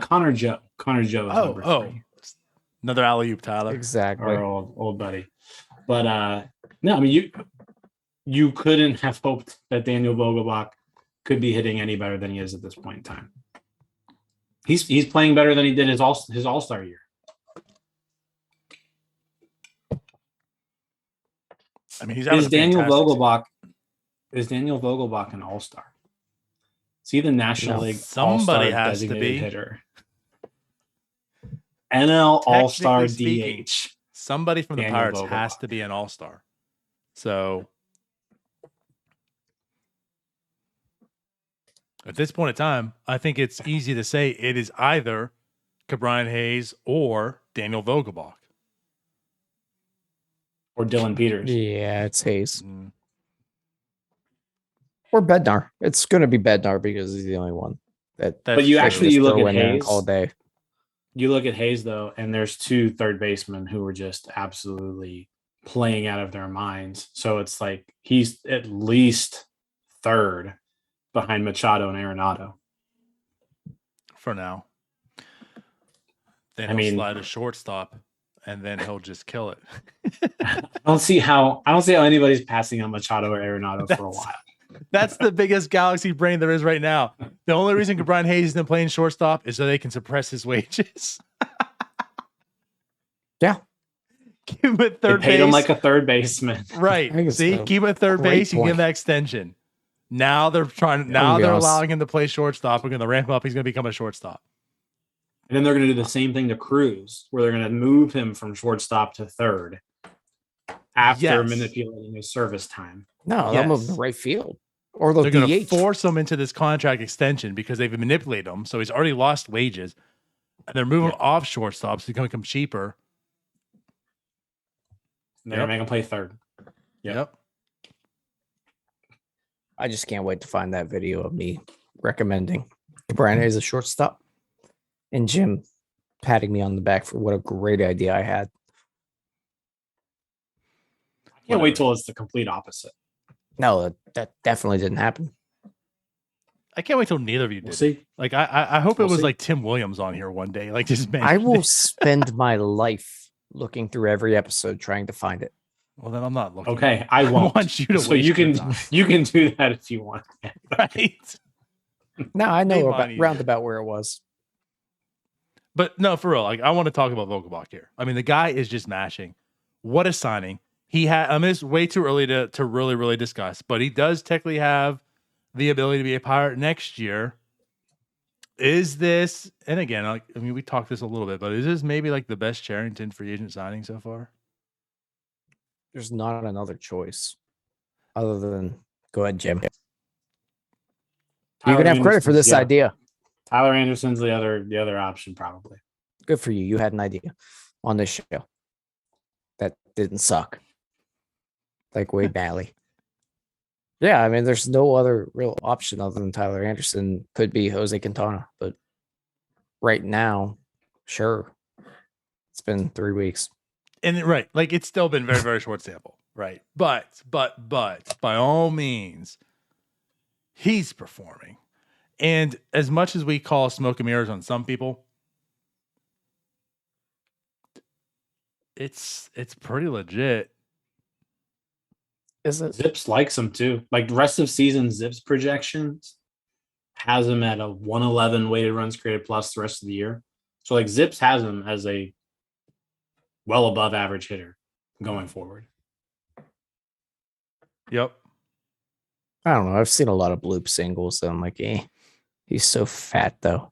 Connor Joe. Connor Joe is number 3. Another alley-oop, Tyler. Exactly. Our old buddy. But no, you couldn't have hoped that Daniel Vogelbach could be hitting any better than he is at this point in time. He's playing better than he did his All-Star year. I mean, Is Daniel Vogelbach an All-Star? Is he the National League somebody All-Star has to designated be hitter? NL All-Star speaking, DH. Somebody from the Daniel Pirates Vogelbach has to be an All-Star. So At this point in time, I think it's easy to say it is either Ke'Bryan Hayes or Daniel Vogelbach. Or Dillon Peters. Yeah, it's Hayes. Or Bednar. It's going to be Bednar because he's the only one. But you look at Hayes all day. You look at Hayes, though, and there's 2 third basemen who are just absolutely playing out of their minds. So it's like he's at least third behind Machado and Arenado. For now. Then he'll slide a shortstop, and then he'll just kill it. I don't see how anybody's passing on Machado or Arenado for a while. That's the biggest galaxy brain there is right now. The only reason Ke'Bryan Hayes isn't playing shortstop is so they can suppress his wages. Yeah. Keep him at third base. Paid him like a third baseman. Right. See, keep him at third base. You give him that extension. Now they're allowing him to play shortstop. We're going to ramp up. He's going to become a shortstop. And then they're going to do the same thing to Cruz, where they're going to move him from shortstop to third after manipulating his service time. No, they'll move him to right field. Or they're going to force him into this contract extension because they've manipulated him. So he's already lost wages. And they're moving off shortstop, so he's going to become cheaper. And they're going to make him play third. Yep. I just can't wait to find that video of me recommending Brian Hayes a shortstop and Jim patting me on the back for what a great idea I had. I can't wait till it's the complete opposite. No, that definitely didn't happen. I can't wait till neither of you did. See? Like I hope it was like Tim Williams on here one day. Like just I will spend my life looking through every episode trying to find it. Well, then I'm not looking. Okay, I won't. Want you to. So you can do that if you want. Right. No, I know roundabout where it was. But no, for real. Like I want to talk about Vogelbach here. I mean, the guy is just mashing. What a signing. He had. I mean, it's way too early to really discuss, but he does technically have the ability to be a Pirate next year. Is this? And again, like I mean, we talked this a little bit, but is this maybe like the best Cherington free agent signing so far? There's not another choice other than go ahead, Jim. You can have credit for this idea. Tyler Anderson's the other option, probably. Good for you. You had an idea on this show that didn't suck. Like Wade Bally. Yeah, I mean, there's no other real option other than Tyler Anderson. Could be Jose Quintana, but right now, sure. It's been 3 weeks. And right, like it's still been very, very short sample, right? But by all means, he's performing. And as much as we call smoke and mirrors on some people, it's pretty legit. Is it? Zips likes him too. Like the rest of season Zips projections has him at a 111 weighted runs created plus the rest of the year. So like Zips has him as a well above average hitter going forward. Yep. I don't know. I've seen a lot of bloop singles, so I'm like, he's so fat though.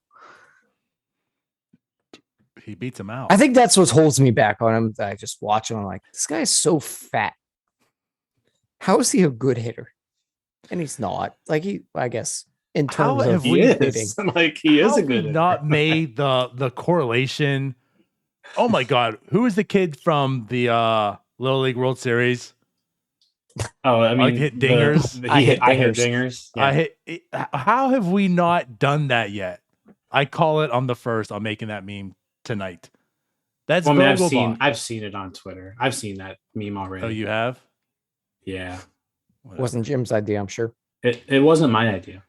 He beats him out. I think that's what holds me back on him. That I just watch him. I'm like, this guy is so fat. How is he a good hitter? And he's not. Like I guess in terms of hitting. Like he is a good hitter. Not made the correlation. Oh my God. Who is the kid from the Little League World Series? Oh, I mean, like hit dingers. I hit dingers. Yeah. How have we not done that yet? I call it on the first. I'm making that meme tonight. That's I've seen it on Twitter. I've seen that meme already. Oh, you have? Yeah. Wasn't Jim's idea, I'm sure. It wasn't my idea.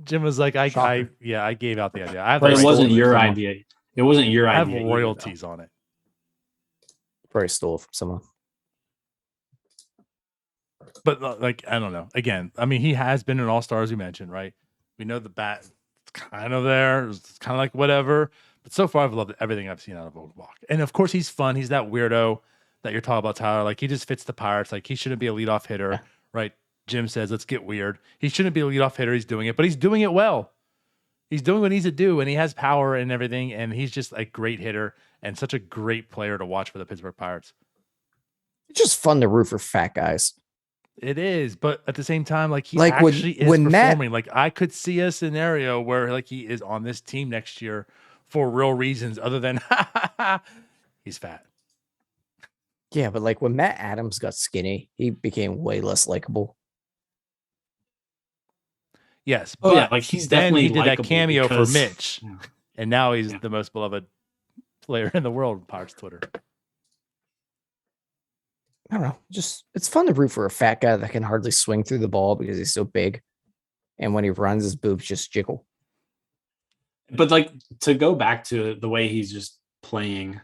Jim was like, I gave out the idea. But it wasn't your idea. It wasn't your idea. I have royalties on it. Probably stole from someone. But like, I don't know. Again, I mean, he has been an all-star, as we mentioned, right? We know the bat is kind of there. It's kind of like whatever. But so far, I've loved everything I've seen out of Vogelbach. And of course, he's fun. He's that weirdo that you're talking about, Tyler. Like, he just fits the Pirates. Like, he shouldn't be a leadoff hitter, right? Jim says, let's get weird. He shouldn't be a leadoff hitter. He's doing it, but he's doing it well. He's doing what he needs to do, and he has power and everything, and he's just a great hitter and such a great player to watch for the Pittsburgh Pirates. It's just fun to root for fat guys. It is, but at the same time, like he Like, actually is when Matt- performing. Like I could see a scenario where like he is on this team next year for real reasons other than he's fat. Yeah, but like when Matt Adams got skinny, he became way less likable. Yes, Oh, but yeah, like, he's then he definitely did that likable cameo because- for Mitch, Yeah. and now he's Yeah. the most beloved player in the world. Pirates Twitter. I don't know. Just it's fun to root for a fat guy that can hardly swing through the ball because he's so big. And when he runs, his boobs just jiggle. But like to go back to the way he's just playing,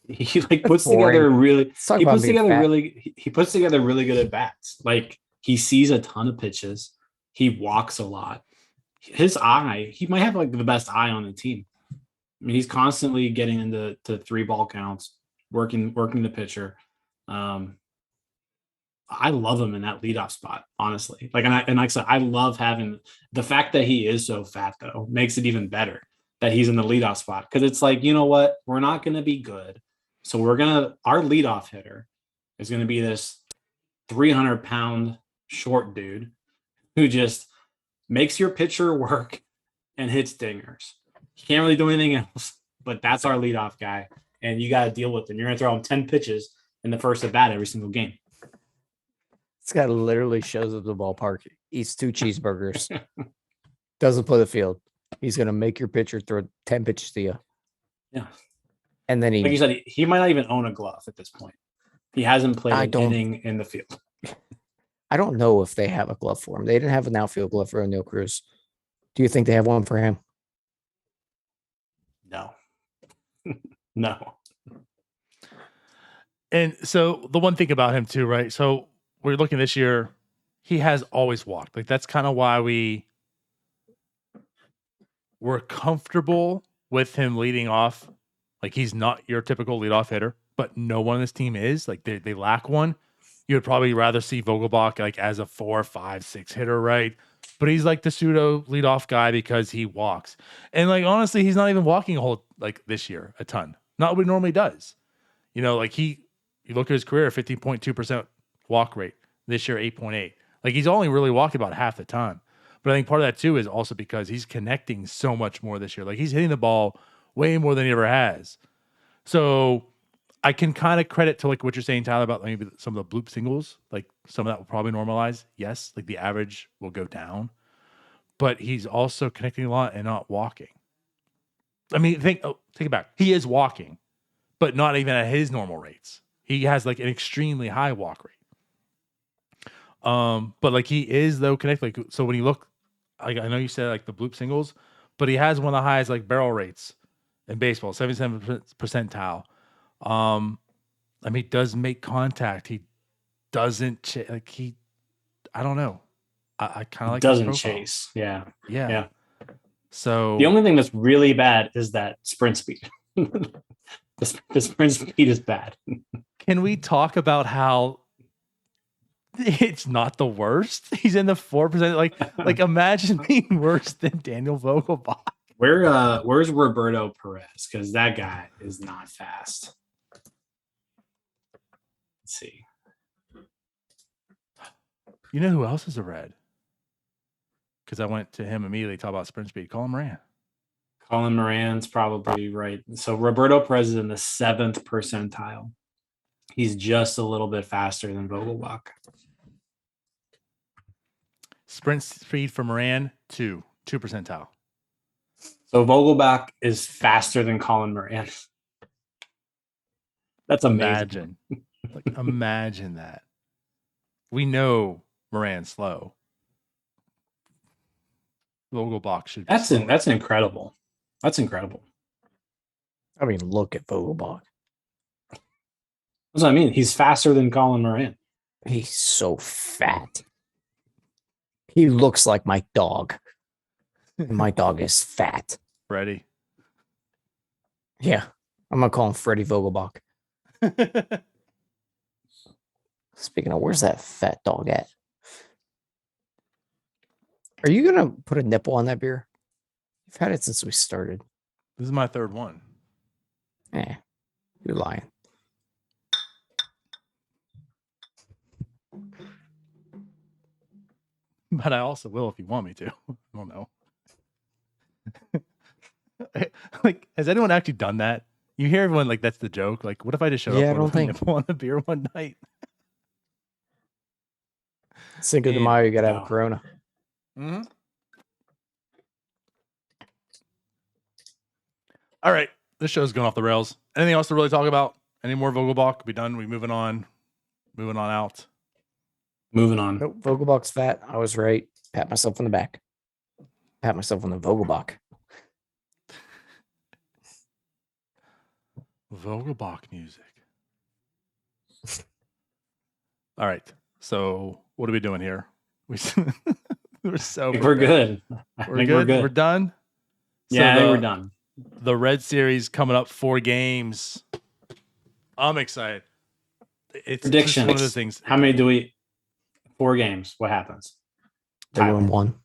he like puts boring. together really Let's talk he about puts being together fat. really he puts together really good at bats. Like he sees a ton of pitches. He walks a lot. His eye, he might have like the best eye on the team. I mean, he's constantly getting into 3-ball counts, working the pitcher. I love him in that leadoff spot, honestly. Like, and like I said, I love having the fact that he is so fat, though, makes it even better that he's in the leadoff spot. Because it's like, you know what? We're not going to be good. So our leadoff hitter is going to be this 300-pound short dude who just makes your pitcher work and hits dingers. He can't really do anything else, but that's our leadoff guy. And you got to deal with him. You're going to throw him 10 pitches in the first at bat every single game. This guy literally shows up at the ballpark, eats 2 cheeseburgers, doesn't play the field. He's gonna make your pitcher throw 10 pitches to you. Yeah. And then Like you he said, he might not even own a glove at this point. He hasn't played I an don't- inning in the field. I don't know if they have a glove for him. They didn't have an outfield glove for Oneil Cruz. Do you think they have one for him? No. No. And so the one thing about him too, right? So we're looking this year, he has always walked. Like that's kind of why we're comfortable with him leading off. Like he's not your typical leadoff hitter, but no one on this team is. Like they lack one. You would probably rather see Vogelbach like as a 4, 5, 6 hitter, right? But he's like the pseudo leadoff guy because he walks. And like honestly, he's not even walking a whole like this year a ton. Not what he normally does. You know, like you look at his career, 15.2% walk rate. This year, 8.8. Like he's only really walked about half the time. But I think part of that too is also because he's connecting so much more this year. Like he's hitting the ball way more than he ever has. So I can kind of credit to like what you're saying, Tyler, about maybe some of the bloop singles. Like some of that will probably normalize. Yes, like the average will go down. But he's also connecting a lot and not walking. I mean, take it back. He is walking, but not even at his normal rates. He has like an extremely high walk rate. But like he is though connected. Like so when you look, like I know you said like the bloop singles, but he has one of the highest like barrel rates in baseball, 77 percentile. I mean, he does make contact. He doesn't I don't know. I kind of like his Doesn't profile. chase. Yeah. Yeah. Yeah. So The only thing that's really bad is that sprint speed. The sprint speed is bad. can we talk about how it's not the worst? He's in the 4%. Like imagine being worse than Daniel Vogelbach. Where's Roberto Perez? Because that guy is not fast. Let's see. You know who else is a red? Because I went to him immediately, talk about sprint speed. Colin Moran. Colin Moran's probably right. So Roberto Perez is in the 7th percentile. He's just a little bit faster than Vogelbach. Sprint speed for Moran, 2 percentile. So Vogelbach is faster than Colin Moran. That's amazing. Imagine that. We know Moran's slow. Vogelbach should be slower. That's incredible. That's incredible. I mean, look at Vogelbach. That's what I mean. He's faster than Colin Moran. He's so fat. He looks like my dog. And my dog is fat. Freddie. Yeah. I'm gonna call him Freddie Vogelbach. Speaking of, where's that fat dog at? Are you gonna put a nipple on that beer? You've had it since we started. This is my third one. You're lying. but I also will if you want me to. I don't know. Like, has anyone actually done that? You hear everyone like that's the joke. Like, what if I just showed Yeah, I up don't with a think. nipple on a beer one night? Cinco de And- Mayo, you gotta have No. a Corona. Mm-hmm. All right, this show's going off the rails. Anything else to really talk about? Any more Vogelbach? We done? We moving on? Moving on out. Moving on. Nope, Vogelbach's fat. I was right. Pat myself on the back. Pat myself on the Vogelbach. Vogelbach music. All right. So what are we doing here? We're so I think we're good. I We're think good. we're good. We're done. Yeah, I So think we're done. The Red Series coming up, 4 games. I'm excited. It's Predictions. just one of those things. How many do we? 4 games. What happens? They Tyler. won one.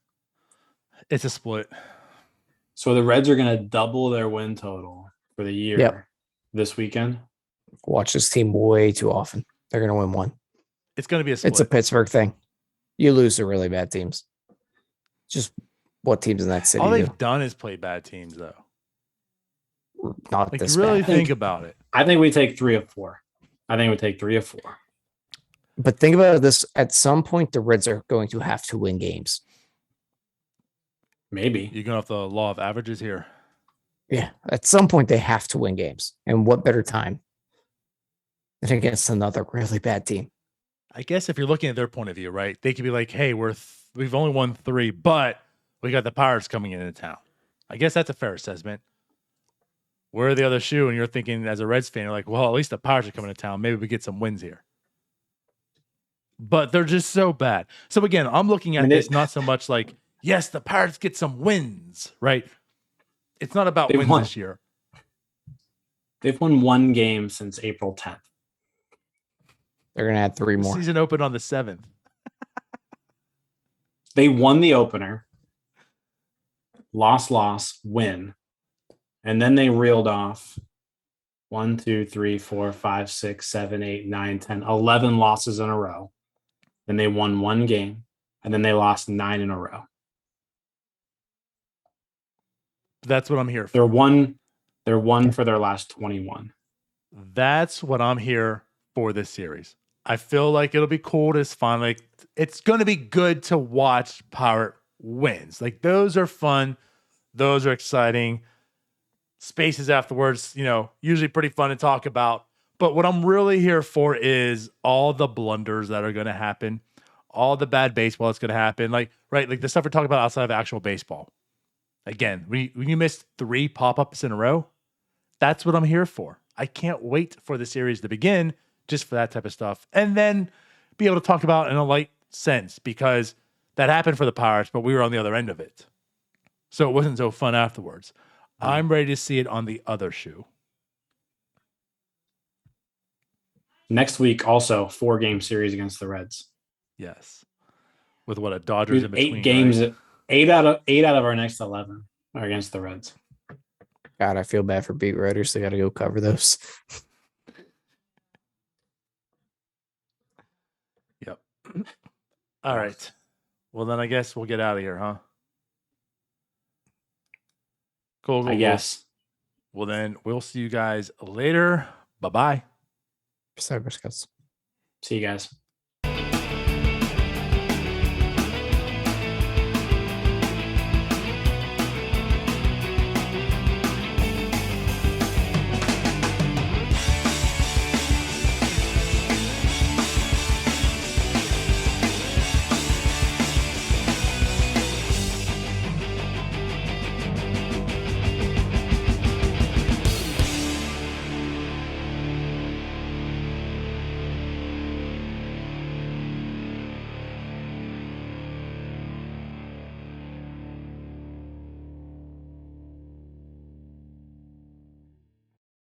It's a split. So the Reds are going to double their win total for the year Yep. this weekend. Watch this team way too often. They're gonna win one. It's going to be a split. It's a Pittsburgh thing. You lose to really bad teams. Just what teams in that city All do. they've done is play bad teams, though. Not Like, this really bad. think about it. I think we take 3 of 4. I think we take 3 of 4. But think about this. At some point, the Reds are going to have to win games. Maybe. You're going off the law of averages here. Yeah. At some point, they have to win games. And what better time than against another really bad team? I guess if you're looking at their point of view, right? They could be like, hey, we've only won 3, but we got the Pirates coming into town. I guess that's a fair assessment. We're the other shoe, and you're thinking as a Reds fan, you're like, well, at least the Pirates are coming to town. Maybe we get some wins here. But they're just so bad. So again, I'm looking at this not so much like, yes, the Pirates get some wins, right? It's not about They've wins won. this year. They've won 1 game since April 10th. They're going to add 3 The more. season opened on the 7th. They won the opener, loss, win. And then they reeled off 1, 2, 3, 4, 5, 6, 7, 8, 9, 10, 11 losses in a row. Then they won 1 game, and then they lost 9 in a row. That's what I'm here for. They're one for their last 21. That's what I'm here for this series. I feel like it'll be cool to finally, it's going to be good to watch Pirate wins. Like, those are fun. Those are exciting. Spaces afterwards, usually pretty fun to talk about. But what I'm really here for is all the blunders that are going to happen, all the bad baseball that's going to happen. Like the stuff we're talking about outside of actual baseball. Again, when you miss 3 pop-ups in a row, that's what I'm here for. I can't wait for the series to begin just for that type of stuff. And then be able to talk about it in a light sense, because that happened for the Pirates, but we were on the other end of it. So it wasn't so fun afterwards. I'm ready to see it on the other shoe. Next week, also 4-game series against the Reds. Yes. With what, a Dodgers in between. 8 games, right? 8 out of our next 11 are against the Reds. God, I feel bad for beat writers. They got to go cover those. Yep. All right. Well, then I guess we'll get out of here, huh? Cool. I guess. Well, then we'll see you guys later. Bye-bye. Cyberscuts. See you guys.